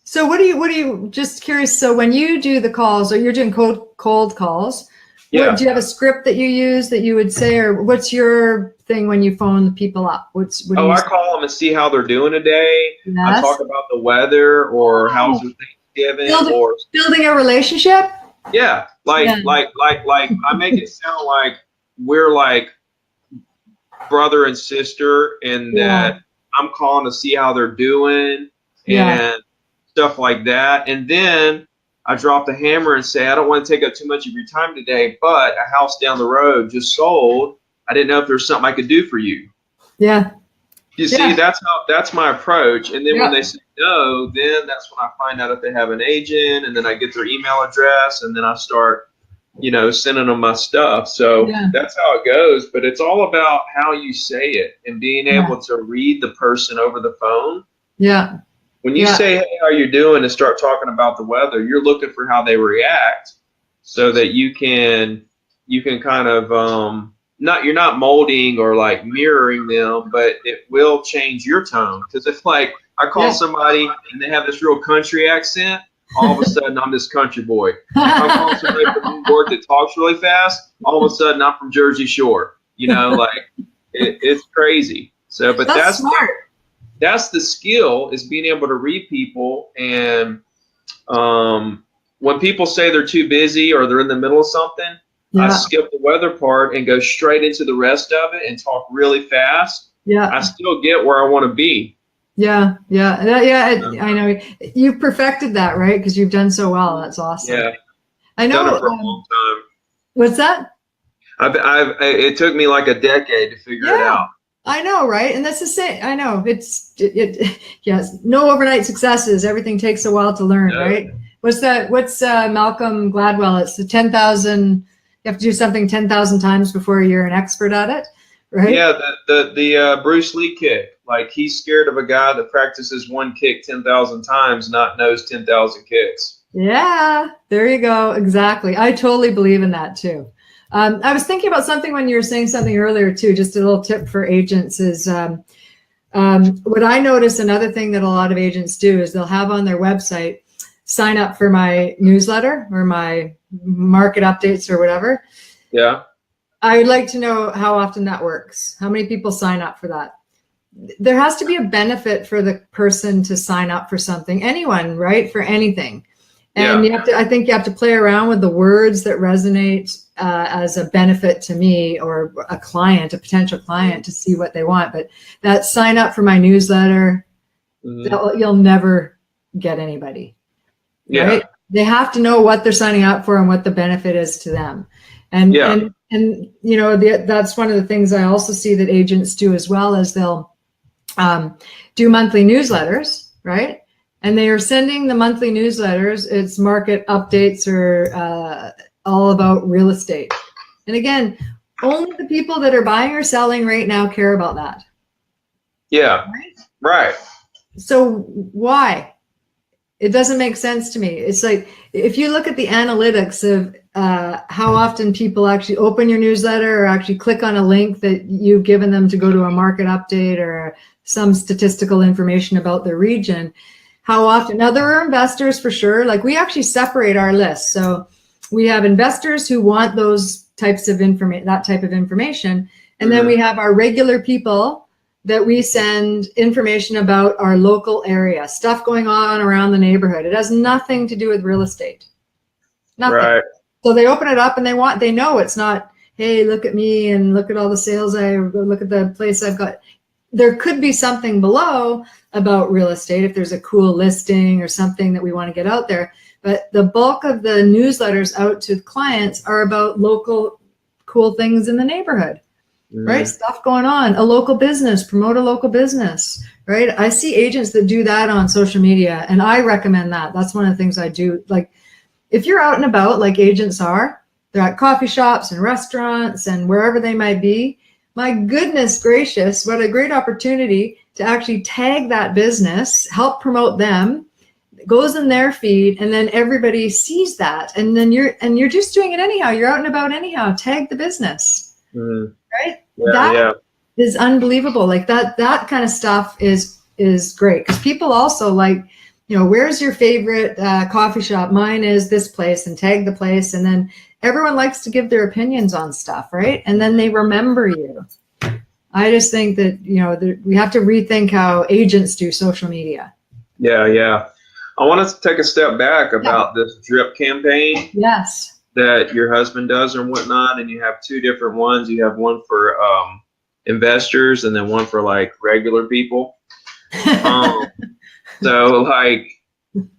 So what do you just curious? So when you do the calls, or you're doing cold calls, do you have a script that you use that you would say, or what's your thing when you phone the people up? I call them and see how they're doing today. I talk about the weather or how's their Thanksgiving or building a relationship. Yeah, like I make it sound like we're like brother and sister, and that I'm calling to see how they're doing and stuff like that. And then I drop the hammer and say, I don't want to take up too much of your time today, but a house down the road just sold. I didn't know if there's something I could do for you. Yeah. You see, that's my approach. And then when they say no, then that's when I find out if they have an agent, and then I get their email address, and then I start, you know, sending them my stuff. So that's how it goes. But it's all about how you say it and being able to read the person over the phone. Yeah. When you say, hey, how you doing, and start talking about the weather, you're looking for how they react so that you can kind of you're not molding or like mirroring them, but it will change your tone. Because if like I call somebody and they have this real country accent, all of a sudden I'm this country boy. If I'm calling somebody from New York that talks really fast, all of a sudden I'm from Jersey Shore. You know, like it's crazy. So, but that's smart. That's the skill, is being able to read people. And when people say they're too busy or they're in the middle of something, I skip the weather part and go straight into the rest of it and talk really fast. Yeah. I still get where I want to be. Yeah. I know you've perfected that, right? Because you've done so well. That's awesome. Yeah. I know. Done it for a long time. What's that? It took me like a decade to figure it out. I know, right? And that's the same. I know yes. No overnight successes. Everything takes a while to learn, right? What's Malcolm Gladwell? It's the 10,000. You have to do something 10,000 times before you're an expert at it, right? Yeah, the Bruce Lee kick. Like, he's scared of a guy that practices one kick 10,000 times, not knows 10,000 kicks. Yeah, there you go. Exactly. I totally believe in that too. I was thinking about something when you were saying something earlier too. Just a little tip for agents is what I notice. Another thing that a lot of agents do is they'll have on their website, sign up for my newsletter or my market updates or whatever. Yeah. I would like to know how often that works. How many people sign up for that? There has to be a benefit for the person to sign up for something, anyone, right? For anything. And I think you have to play around with the words that resonate as a benefit to me or a potential client, to see what they want. But that sign up for my newsletter, you'll never get anybody. Yeah. Right? They have to know what they're signing up for and what the benefit is to them. And you know, that's one of the things I also see that agents do as well, is they'll do monthly newsletters, right? And they are sending the monthly newsletters. It's market updates or all about real estate. And again, only the people that are buying or selling right now care about that. Yeah. Right. So why? It doesn't make sense to me. It's like, if you look at the analytics of how often people actually open your newsletter or actually click on a link that you've given them to go to a market update or some statistical information about their region, how often. Now, there are investors for sure. Like, we actually separate our list. So we have investors who want those types of information, that type of information. And then we have our regular people that we send information about our local area, stuff going on around the neighborhood. It has nothing to do with real estate. Nothing. Right. So they open it up and they know it's not, hey, look at me and look at all the sales look at the place I've got. There could be something below about real estate if there's a cool listing or something that we want to get out there. But the bulk of the newsletters out to clients are about local cool things in the neighborhood. Right? Stuff going on, a local business, promote a local business, right? I see agents that do that on social media, and I recommend that. That's one of the things I do. Like, if you're out and about like agents are, they're at coffee shops and restaurants and wherever they might be, my goodness gracious, what a great opportunity to actually tag that business, help promote them. It goes in their feed, and then everybody sees that. And then you're just doing it anyhow. You're out and about anyhow. Tag the business. Right? Yeah, that is unbelievable. Like that kind of stuff is great, because people also like, you know, where's your favorite coffee shop? Mine is this place, and tag the place. And then everyone likes to give their opinions on stuff, right? And then they remember you. I just think that, you know, we have to rethink how agents do social media. Yeah. I want us to take a step back about this drip campaign. Yes. That your husband does and whatnot, and you have two different ones. You have one for investors and then one for like regular people. So like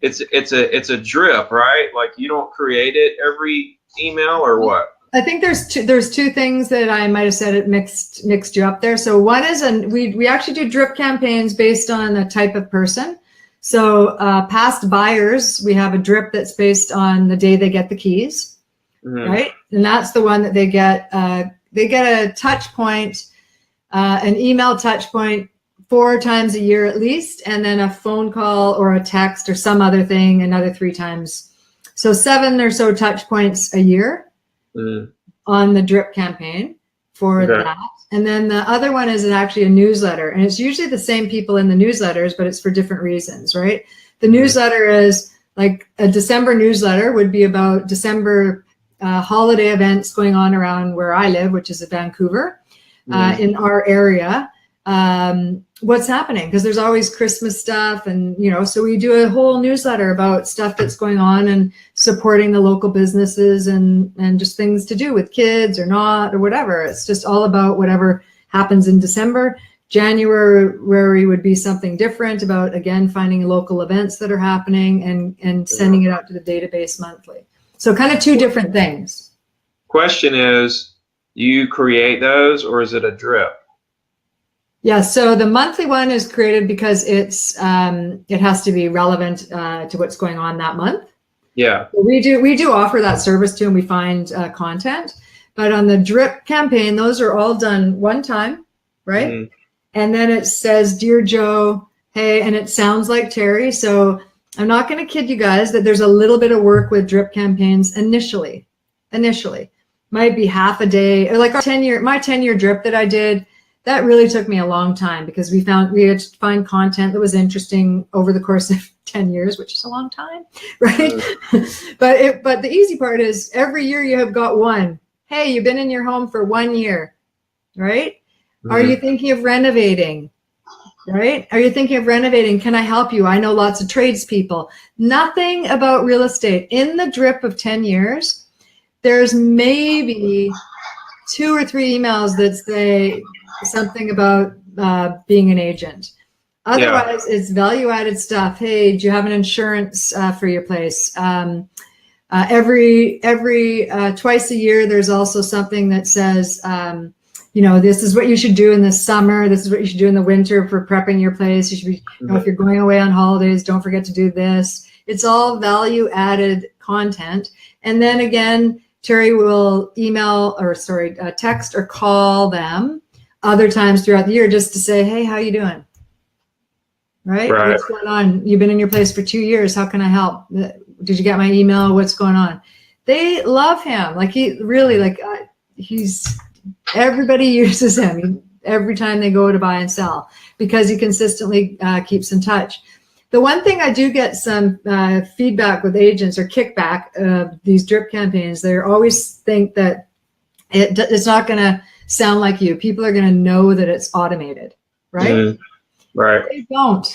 it's a drip, right? Like, you don't create it every email, or what? I think there's two things that I might have said it mixed you up there. So one is, we actually do drip campaigns based on a type of person. So past buyers, we have a drip that's based on the day they get the keys. Right, and that's the one that they get a touch point, an email touch point 4 times a year at least, and then a phone call or a text or some other thing another 3 times. So 7 or so touch points a year on the drip campaign for that. And then the other one is actually a newsletter, and it's usually the same people in the newsletters, but it's for different reasons, right? The newsletter is like a December newsletter would be about December holiday events going on around where I live, which is in Vancouver, in our area. What's happening? Because there's always Christmas stuff, and you know, so we do a whole newsletter about stuff that's going on and supporting the local businesses and just things to do with kids or not or whatever. It's just all about whatever happens in December. January would be something different about, again, finding local events that are happening and sending it out to the database monthly. So kind of 2 different things. Question is, do you create those, or is it a drip? Yeah, so the monthly one is created because it has to be relevant to what's going on that month. Yeah. So we do offer that service too, and we find content. But on the drip campaign, those are all done one time, right? And then it says, "Dear Joe, hey," and it sounds like Terry. So I'm not going to kid you guys that there's a little bit of work with drip campaigns initially. Might be half a day, or like my 10-year drip that I did, that really took me a long time, because we had to find content that was interesting over the course of 10 years, which is a long time, right? But the easy part is every year you have got one. Hey, you've been in your home for 1 year, right? Are you thinking of renovating? Right? Are you thinking of renovating? Can I help you? I know lots of tradespeople. Nothing about real estate. In the drip of 10 years, there's maybe 2 or 3 emails that say something about being an agent. Otherwise, it's value-added stuff. Hey, do you have an insurance for your place? Every twice a year, there's also something that says, this is what you should do in the summer. This is what you should do in the winter for prepping your place. You should be, if you're going away on holidays, don't forget to do this. It's all value-added content. And then again, Terry will text or call them other times throughout the year just to say, hey, how you doing? Right? What's going on? You've been in your place for 2 years. How can I help? Did you get my email? What's going on? They love him. Like everybody uses him every time they go to buy and sell because he consistently keeps in touch. The one thing I do get some feedback with agents or kickback of these drip campaigns, they always think that it's not going to sound like you. People are going to know that it's automated, right? Mm-hmm. Right. They don't.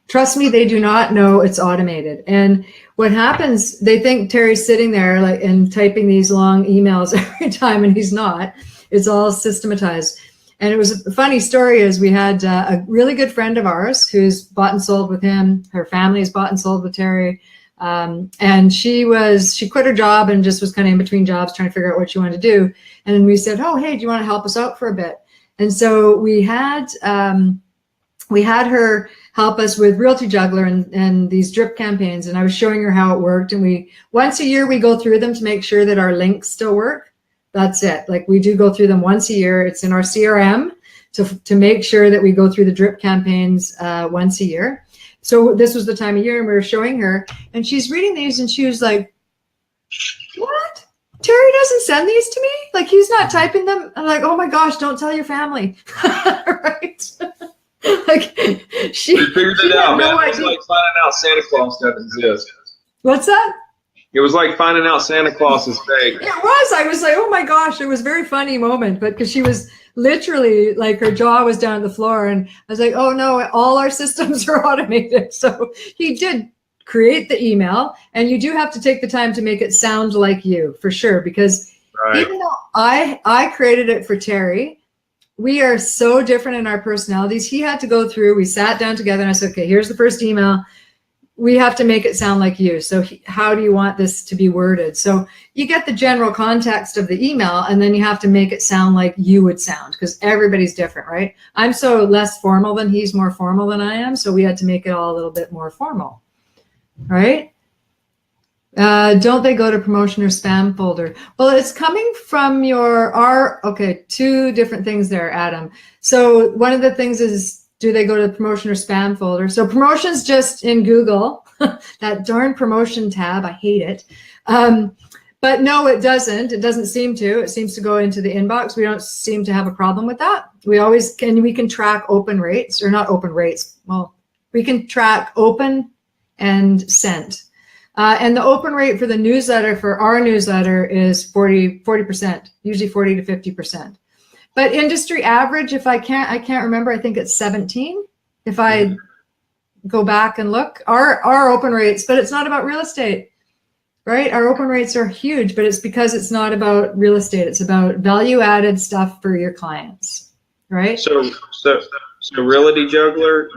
Trust me, they do not know it's automated. And what happens, they think Terry's sitting there and typing these long emails every time, and he's not. It's all systematized. And it was a funny story is we had a really good friend of ours who's bought and sold with him. Her family has bought and sold with Terry. And she quit her job and just was kind of in between jobs trying to figure out what she wanted to do. And then we said, oh, hey, do you want to help us out for a bit? And so we had her help us with Realty Juggler and these drip campaigns. And I was showing her how it worked. And once a year, we go through them to make sure that our links still work. That's it. We do go through them once a year. It's in our CRM to make sure that we go through the drip campaigns once a year. So this was the time of year and we were showing her and she's reading these and she was like, what? Terry doesn't send these to me? He's not typing them? I'm like, oh my gosh, don't tell your family. Right? She figured it out, man. It was like finding out Santa Claus doesn't exist. What's that? It was like finding out Santa Claus is fake. It was. I was like, oh my gosh, it was a very funny moment, but because she was literally her jaw was down on the floor and I was like, oh no, all our systems are automated. So he did create the email and you do have to take the time to make it sound like you for sure, because even though I created it for Terry, we are so different in our personalities. He had to go through, we sat down together and I said, okay, here's the first email. We have to make it sound like you. So how do you want this to be worded? So you get the general context of the email and then you have to make it sound like you would sound because everybody's different, right? I'm so less formal than he's more formal than I am. So we had to make it all a little bit more formal, right? Don't they go to promotion or spam folder? Well, it's coming from two different things there, Adam. So one of the things is, do they go to the promotion or spam folder? So promotions just in Google, that darn promotion tab, I hate it. But no, it doesn't. It doesn't seem to. It seems to go into the inbox. We don't seem to have a problem with that. We can track open rates, or not open rates. Well, we can track open and sent. And the open rate for the newsletter, for our newsletter, is 40%, usually 40 to 50%. But industry average, I can't remember, I think it's 17. If I go back and look, our open rates, but it's not about real estate, right? Our open rates are huge, but it's because it's not about real estate. It's about value added stuff for your clients, right? So Realty Juggler,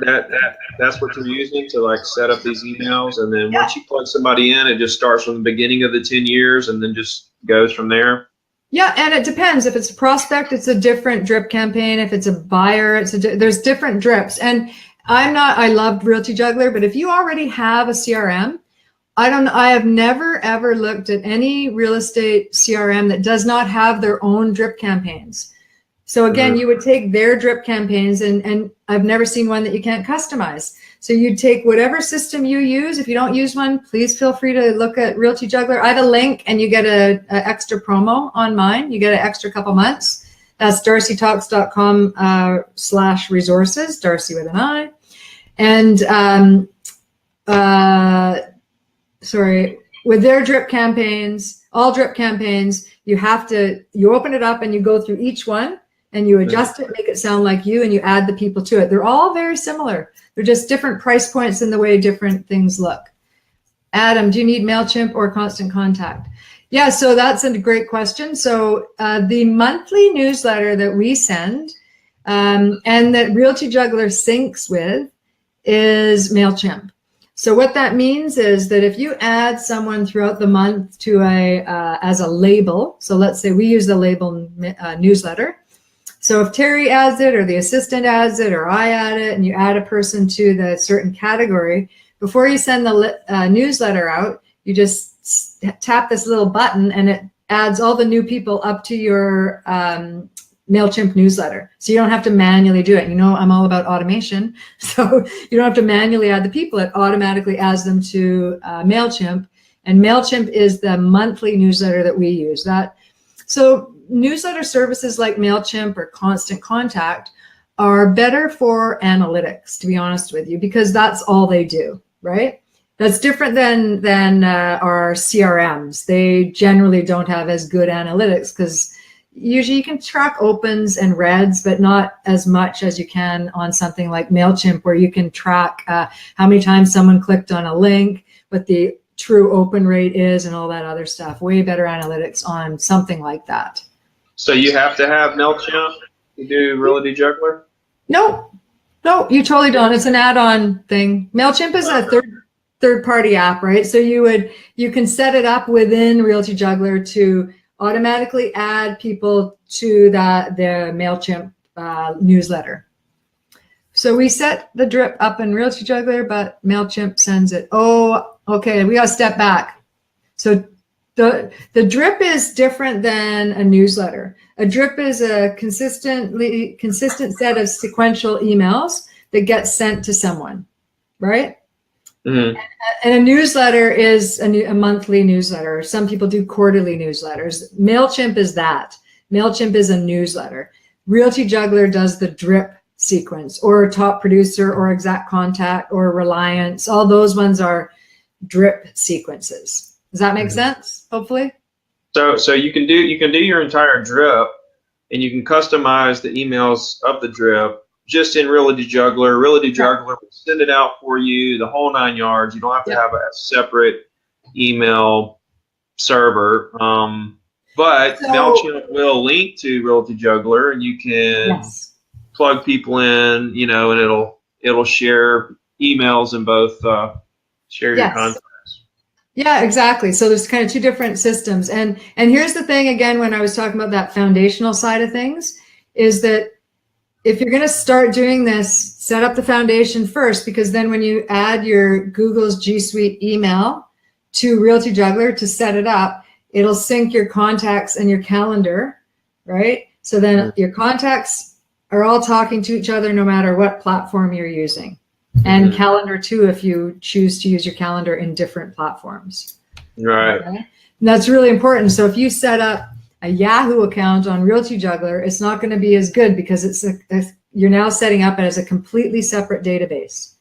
that's what you're using to set up these emails, and then once you plug somebody in, it just starts from the beginning of the 10 years and then just goes from there. Yeah, and it depends. If it's a prospect, it's a different drip campaign. If it's a buyer, there's different drips. And I love Realty Juggler, but if you already have a CRM, I have never ever looked at any real estate CRM that does not have their own drip campaigns. So again, you would take their drip campaigns and I've never seen one that you can't customize. So you'd take whatever system you use. If you don't use one, please feel free to look at Realty Juggler. I have a link and you get an extra promo on mine. You get an extra couple months. That's darcitalks.com/resources, Darci with an I. And with their drip campaigns, all drip campaigns, you open it up and you go through each one and you adjust it, make it sound like you, and you add the people to it. They're all very similar. They're just different price points in the way different things look. Adam, do you need MailChimp or Constant Contact? Yeah, so that's a great question. So the monthly newsletter that we send and that Realty Juggler syncs with is MailChimp. So what that means is that if you add someone throughout the month to as a label, so let's say we use the label newsletter. So if Terry adds it or the assistant adds it or I add it and you add a person to the certain category, before you send the newsletter out, you just tap this little button and it adds all the new people up to your MailChimp newsletter. So you don't have to manually do it. You know, I'm all about automation. So you don't have to manually add the people. It automatically adds them to MailChimp. And MailChimp is the monthly newsletter that we use. So newsletter services like MailChimp or Constant Contact are better for analytics, to be honest with you, because that's all they do, right? That's different than our CRMs. They generally don't have as good analytics because usually you can track opens and reads, but not as much as you can on something like MailChimp, where you can track how many times someone clicked on a link, what the true open rate is, and all that other stuff. Way better analytics on something like that. So you have to have MailChimp to do Realty Juggler? No, you totally don't. It's an add-on thing. MailChimp is a third-party app, right? So you can set it up within Realty Juggler to automatically add people to the MailChimp newsletter. So we set the drip up in Realty Juggler, but MailChimp sends it. Oh, okay, we got to step back. So the drip is different than a newsletter. A drip is a consistent set of sequential emails that get sent to someone, right? Mm-hmm. And a newsletter is a monthly newsletter. Some people do quarterly newsletters. MailChimp is that. MailChimp is a newsletter. Realty Juggler does the drip sequence, or top producer, or exact contact, or reliance. All those ones are drip sequences. Does that make sense? Hopefully. So you can do your entire drip, and you can customize the emails of the drip just in Realty Juggler. Realty Juggler will send it out for you, the whole 9 yards. You don't have to have a separate email server. But MailChimp will link to Realty Juggler, and you can plug people in, you know, and it'll share emails and both share your contacts. Yeah, exactly. So there's kind of two different systems. And here's the thing, again, when I was talking about that foundational side of things, is that if you're going to start doing this, set up the foundation first, because then when you add your Google's G Suite email to Realty Juggler to set it up, it'll sync your contacts and your calendar, right? So then your contacts are all talking to each other no matter what platform you're using. And calendar too, if you choose to use your calendar in different platforms. Right. Okay? And that's really important. So if you set up a Yahoo account on Realty Juggler, it's not going to be as good because you're now setting up it as a completely separate database.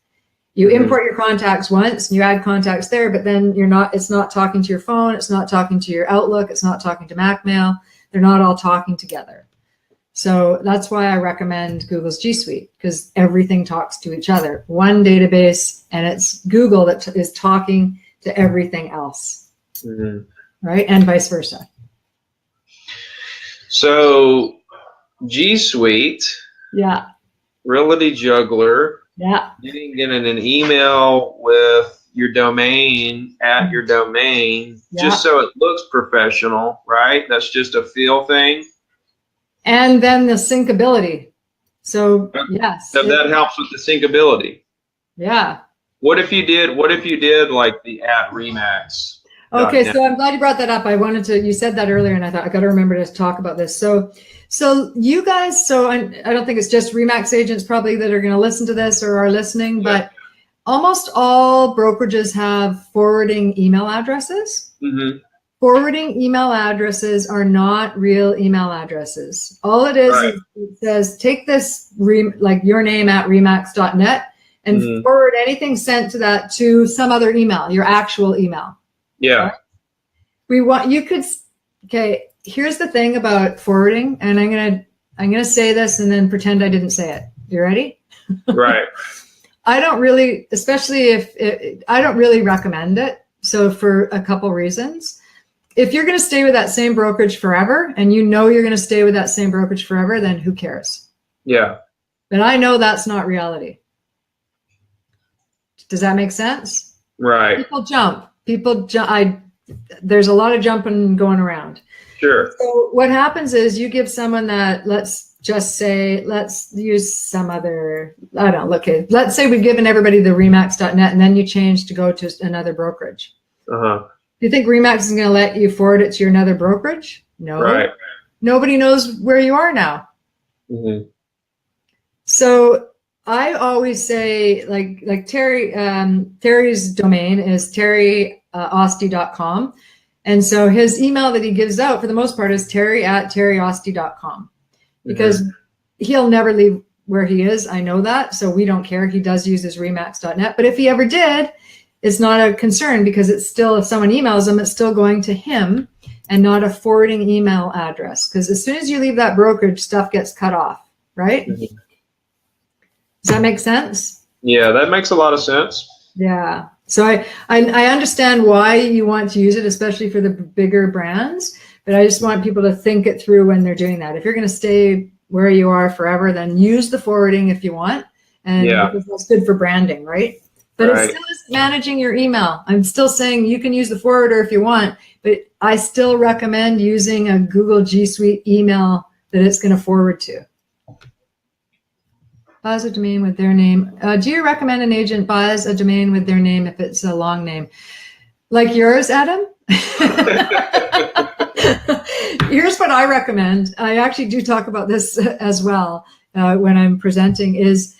You import your contacts once and you add contacts there, but then it's not talking to your phone, it's not talking to your Outlook, it's not talking to MacMail. They're not all talking together. So that's why I recommend Google's G Suite, because everything talks to each other. One database, and it's Google that is talking to everything else, right? And vice versa. So G Suite, Realty Juggler, you can get in an email with your domain at your domain, just so it looks professional, right? That's just a feel thing. And then the syncability. So So that helps with the syncability. Yeah. What if you did like the @Remax? Okay, so I'm glad you brought that up. You said that earlier, and I thought I got to remember to talk about this. So you guys, I don't think it's just Remax agents probably that are going to listen to this or are listening, but almost all brokerages have forwarding email addresses. Forwarding email addresses are not real email addresses. All it is it says, take this, like your name @remax.net, and forward anything sent to that to some other email, your actual email. Yeah. Right? Okay, here's the thing about forwarding, and I'm gonna say this and then pretend I didn't say it. You ready? Right. I don't really, I don't really recommend it. So for a couple reasons. If you're going to stay with that same brokerage forever, and you know you're going to stay with that same brokerage forever, then who cares? Yeah. But I know that's not reality. Does that make sense? Right. People jump. There's a lot of jumping going around. Sure. So what happens is you give someone that, let's just say, let's use some other, I don't know, okay. Let's say we've given everybody the Remax.net and then you change to go to another brokerage. Uh-huh. Do you think Remax is going to let you forward it to your another brokerage? No. Right. Nobody knows where you are now. Mm-hmm. So I always say, like Terry, Terry's domain is terryosti.com. And so his email that he gives out for the most part is terry@terryosti.com, because he'll never leave where he is. I know that. So we don't care. He does use his remax.net. But if he ever did, it's not a concern, because it's still, if someone emails him, it's still going to him and not a forwarding email address. Because as soon as you leave that brokerage, stuff gets cut off, right? Mm-hmm. Does that make sense? Yeah, that makes a lot of sense. Yeah. So I understand why you want to use it, especially for the bigger brands, but I just want people to think it through when they're doing that. If you're going to stay where you are forever, then use the forwarding if you want, and because that's good for branding, right? But it still is managing your email. I'm still saying you can use the forwarder if you want, but I still recommend using a Google G Suite email that it's going to forward to. Buys a domain with their name. Do you recommend an agent buys a domain with their name if it's a long name? Like yours, Adam? Here's what I recommend. I actually do talk about this as well when I'm presenting, is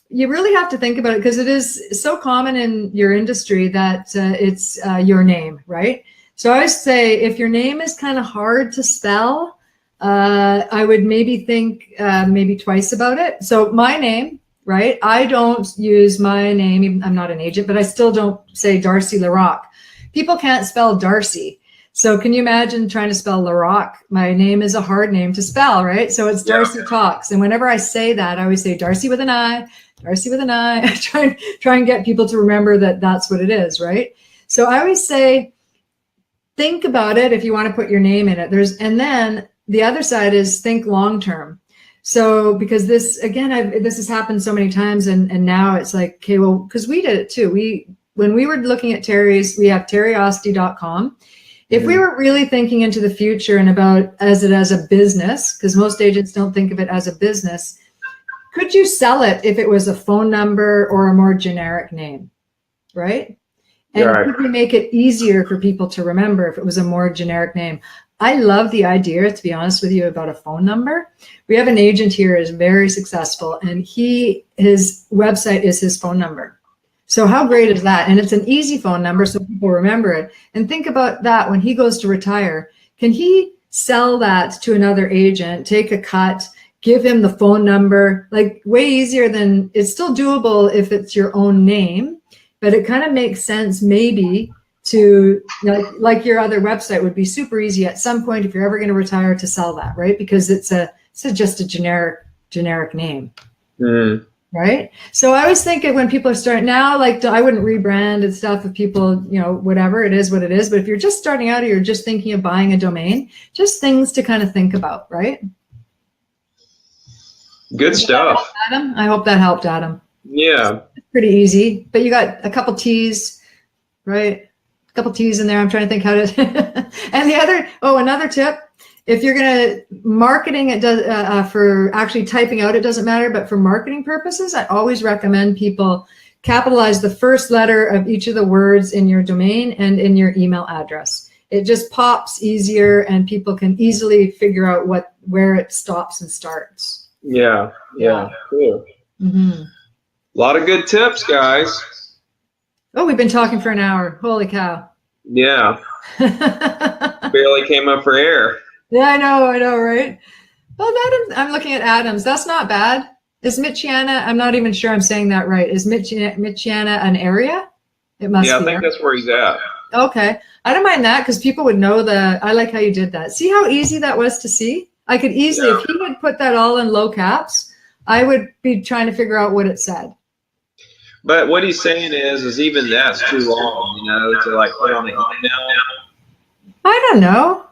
you really have to think about it, because it is so common in your industry that it's your name, right? So I always say, if your name is kind of hard to spell, I would maybe think maybe twice about it. So my name, right? I don't use my name. Even, I'm not an agent, but I still don't say Darci LaRoque. People can't spell Darci. So can you imagine trying to spell LaRoque? My name is a hard name to spell, right? So it's Darci Talks. And whenever I say that, I always say Darci with an I, Darci with an I. I try and get people to remember that that's what it is, right? So I always say, think about it if you want to put your name in it. And then the other side is think long-term. So because this, again, this has happened so many times, and now it's like, okay, well, because we did it too. When we were looking at Terry's, we have terryosti.com. If we were really thinking into the future and about as a business, because most agents don't think of it as a business, could you sell it if it was a phone number or a more generic name, right? And could we make it easier for people to remember if it was a more generic name? I love the idea, to be honest with you, about a phone number. We have an agent here who is very successful, and his website is his phone number. So how great is that? And it's an easy phone number, so people remember it. And think about that when he goes to retire. Can he sell that to another agent, take a cut, give him the phone number? Like, way easier than, it's still doable if it's your own name, but it kind of makes sense maybe to, like your other website would be super easy at some point if you're ever going to retire to sell that, right? Because it's just a generic name, right? So I always think when people are starting now, like, I wouldn't rebrand and stuff if people, whatever, it is what it is. But if you're just starting out or you're just thinking of buying a domain, just things to kind of think about, right? Good stuff. Adam, I hope that helped, Adam. Yeah. It's pretty easy, but you got a couple T's, right? A couple T's in there. I'm trying to think how to, and the other, another tip, if you're going to marketing, it does for actually typing out, it doesn't matter, but for marketing purposes, I always recommend people capitalize the first letter of each of the words in your domain and in your email address. It just pops easier, and people can easily figure out where it stops and starts. Yeah. Cool. Mm-hmm. A lot of good tips, guys. Oh, we've been talking for an hour. Holy cow. Yeah. Barely came up for air. Yeah, I know, right? Well, I'm looking at Adams. That's not bad. Is Michiana, I'm not even sure I'm saying that right. Is Michiana an area? It must be. Yeah, I think that's where he's at. Okay. I don't mind that, because people would know I like how you did that. See how easy that was to see? I could easily, if he would put that all in low caps, I would be trying to figure out what it said. But what he's saying is even that's too long, to like put on an email. I don't know.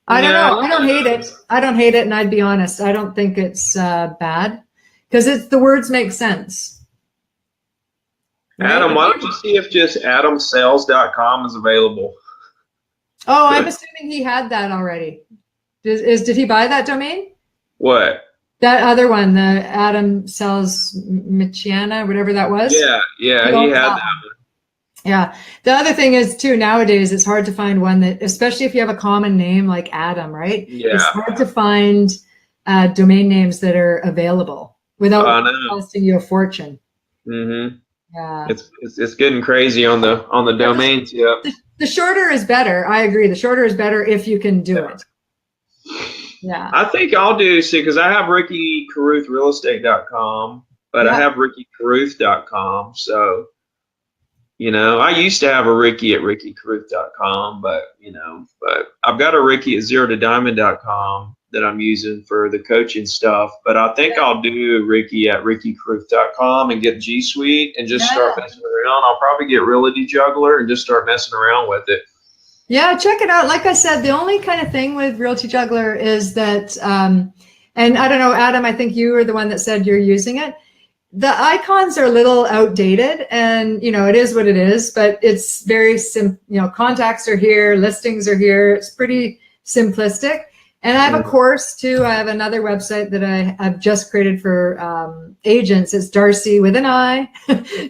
I don't hate it. I don't hate it, and I'd be honest. I don't think it's bad, because the words make sense. Adam, why don't you see if just adamsales.com is available? Oh, I'm assuming he had that already. Did he buy that domain? What? That other one, the Adam Sells Michiana, whatever that was. Yeah, he had that one. Yeah. The other thing is too, nowadays it's hard to find one that, especially if you have a common name like Adam, right? Yeah. It's hard to find domain names that are available without costing you a fortune. Mm-hmm. Yeah. It's getting crazy on the domains. Yeah. The shorter is better. I agree. The shorter is better if you can do it. Yeah. I think I'll do, because I have RickyCarruthRealestate.com, but I have RickyCarruth.com. So, I used to have a Ricky at RickyCarruth.com, but I've got a Ricky at ZeroToDiamond.com that I'm using for the coaching stuff. But I think I'll do Ricky at RickyCarruth.com and get G Suite and just start messing around. I'll probably get Realty Juggler and just start messing around with it. Yeah, check it out. Like I said, the only kind of thing with Realty Juggler is that, and I don't know, Adam, I think you were the one that said you're using it. The icons are a little outdated, and it is what it is, but it's very contacts are here, listings are here. It's pretty simplistic. And I have a course too. I have another website that I've just created for agents. It's Darci with an I,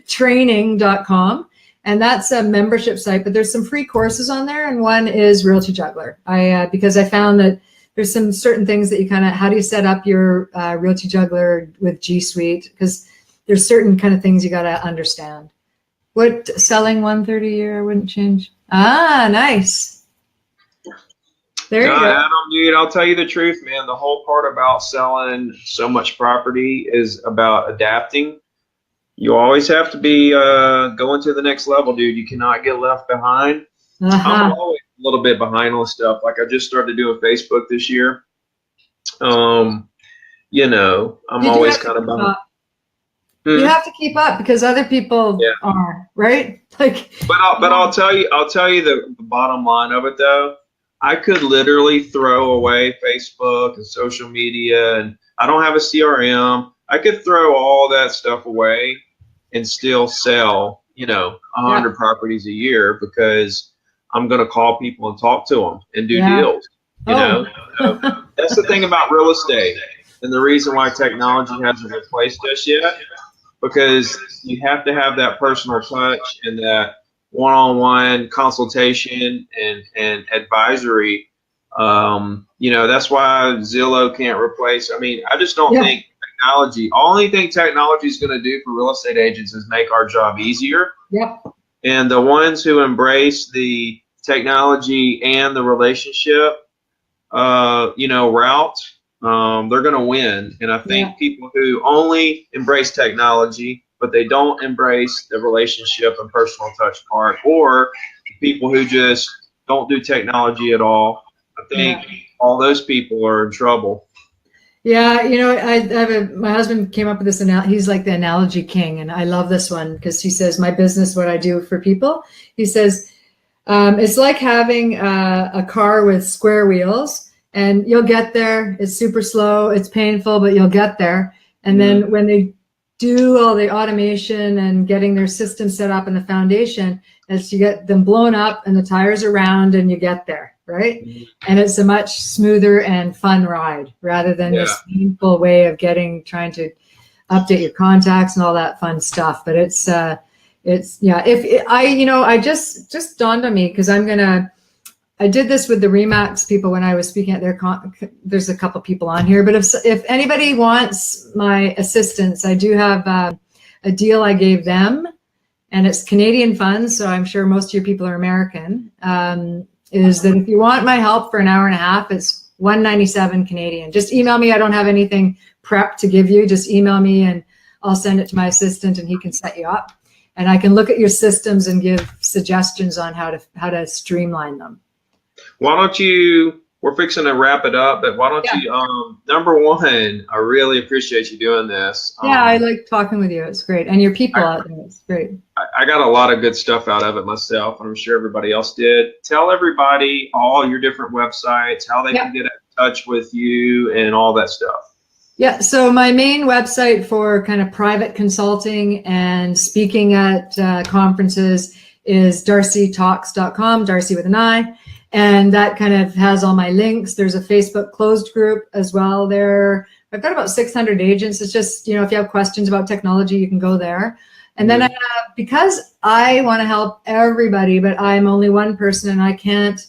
training.com. And that's a membership site, but there's some free courses on there. And one is Realty Juggler. Because I found that there's some certain things that you how do you set up your Realty Juggler with G Suite? Because there's certain kind of things you got to understand. What, selling 130 a year, I wouldn't change. Ah, nice. There you go. Adam, dude, I'll tell you the truth, man. The whole part about selling so much property is about adapting. You always have to be going to the next level, dude. You cannot get left behind. I'm always a little bit behind on stuff. Like I just started doing Facebook this year. I'm always kind of behind. You have to keep up because other people are, right? But I'll tell you the bottom line of it though. I could literally throw away Facebook and social media, and I don't have a CRM. I could throw all that stuff away and still sell, 100 properties a year because I'm going to call people and talk to them and do deals. So that's the thing about real estate, and the reason why technology hasn't replaced us yet, because you have to have that personal touch and that one-on-one consultation and advisory. That's why Zillow can't replace. I mean, I just don't think technology. Only thing technology is going to do for real estate agents is make our job easier. Yep. And the ones who embrace the technology and the relationship, route, they're going to win. And I think people who only embrace technology, but they don't embrace the relationship and personal touch part, or people who just don't do technology at all, I think all those people are in trouble. Yeah, my husband came up with this he's like the analogy king, and I love this one because he says, my business, what I do for people, he says, it's like having a car with square wheels, and you'll get there. It's super slow, it's painful, but you'll get there. And then when they do all the automation and getting their system set up in the foundation, as you get them blown up and the tires are round and you get there, right? And it's a much smoother and fun ride rather than this painful way of trying to update your contacts and all that fun stuff. But it just dawned on me because I did this with the Remax people when I was speaking at their there's a couple people on here, but if anybody wants my assistance, I do have a deal I gave them, and it's Canadian funds, so I'm sure most of your people are American, is that if you want my help for an hour and a half, it's $197 Canadian. Just email me. I don't have anything prepped to give you. Just email me and I'll send it to my assistant and he can set you up. And I can look at your systems and give suggestions on how to streamline them. Why don't you, we're fixing to wrap it up, but why don't you, number one, I really appreciate you doing this. I like talking with you. It's great. And your people out there, it's great. I got a lot of good stuff out of it myself, and I'm sure everybody else did. Tell everybody all your different websites, how they can get in touch with you and all that stuff. Yeah, so my main website for kind of private consulting and speaking at conferences is darcitalks.com, Darci with an I, and that kind of has all my links. There's a Facebook closed group as well there. I've got about 600 agents. It's just, if you have questions about technology, you can go there. And then I have, because I want to help everybody, but I'm only one person and I can't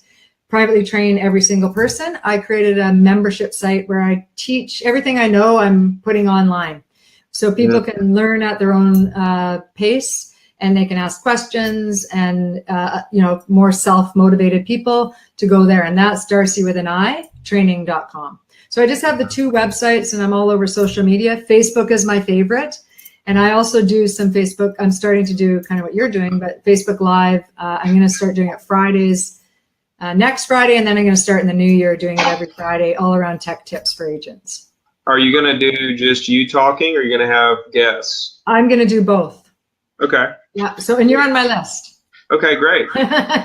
privately train every single person, I created a membership site where I teach everything I know I'm putting online. So people can learn at their own pace, and they can ask questions, and more self-motivated people to go there. And that's Darci with an I, training.com. So I just have the two websites, and I'm all over social media. Facebook is my favorite. And I also do some Facebook. I'm starting to do kind of what you're doing, but Facebook Live, I'm going to start doing it Fridays. Next Friday, and then I'm going to start in the new year doing it every Friday, all around tech tips for agents. Are you going to do just you talking, or are you going to have guests? I'm going to do both. Okay. Yeah. So, and you're on my list. Okay, great.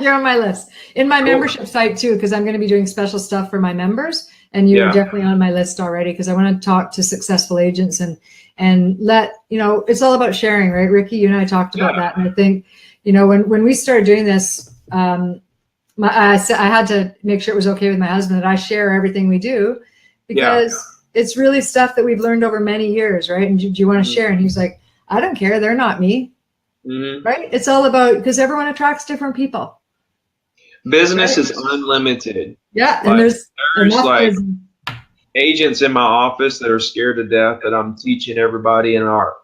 You're on my list. In my membership site too, because I'm going to be doing special stuff for my members, and you're definitely on my list already, because I want to talk to successful agents and let, it's all about sharing, right, Ricky? You and I talked about that. And I think, when we started doing this, I had to make sure it was okay with my husband that I share everything we do, because it's really stuff that we've learned over many years, right? And do you want to share? And he's like, I don't care. They're not me. Right? It's all about, because everyone attracts different people. Business is unlimited. Yeah. Like, And there's like agents in my office that are scared to death that I'm teaching everybody in our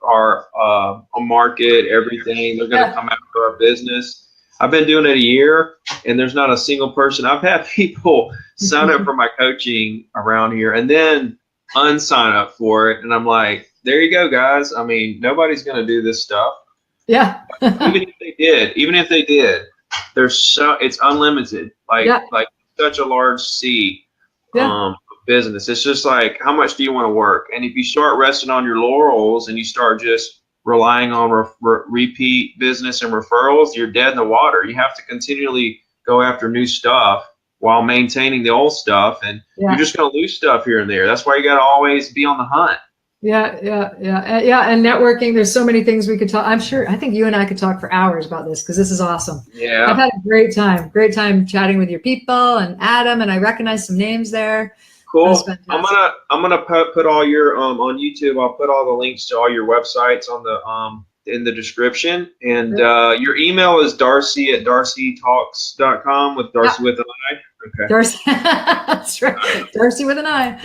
market, everything. They're going to come after our business. I've been doing it a year, and there's not a single person. I've had people sign up for my coaching around here and then unsign up for it. And I'm like, there you go, guys. I mean, nobody's going to do this stuff. Yeah. even if they did, it's unlimited. Like such a large sea of business. It's just like, how much do you want to work? And if you start resting on your laurels and you start just relying on repeat business and referrals, you're dead in the water. You have to continually go after new stuff while maintaining the old stuff, and you're just going to lose stuff here and there. That's why you got to always be on the hunt. Yeah. And networking, there's so many things we could talk. I think you and I could talk for hours about this, because this is awesome. Yeah. I've had a great time chatting with your people and Adam, and I recognize some names there. Cool. I'm gonna put all your on YouTube. I'll put all the links to all your websites on the in the description. And your email is Darci at darcitalks.com with Darci with an I. Okay. Darci, that's right. Darci with an I.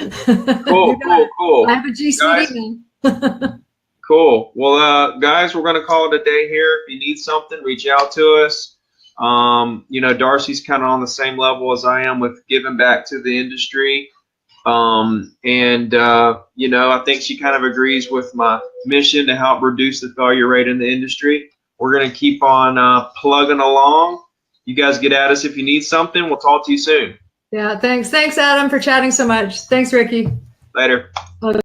Cool. I have a GC email. Cool. Well, guys, we're gonna call it a day here. If you need something, reach out to us. Darci's kind of on the same level as I am with giving back to the industry. I think she kind of agrees with my mission to help reduce the failure rate in the industry. We're going to keep on plugging along. You guys get at us if you need something. We'll talk to you soon. Yeah, thanks. Thanks, Adam, for chatting so much. Thanks, Ricky. Later.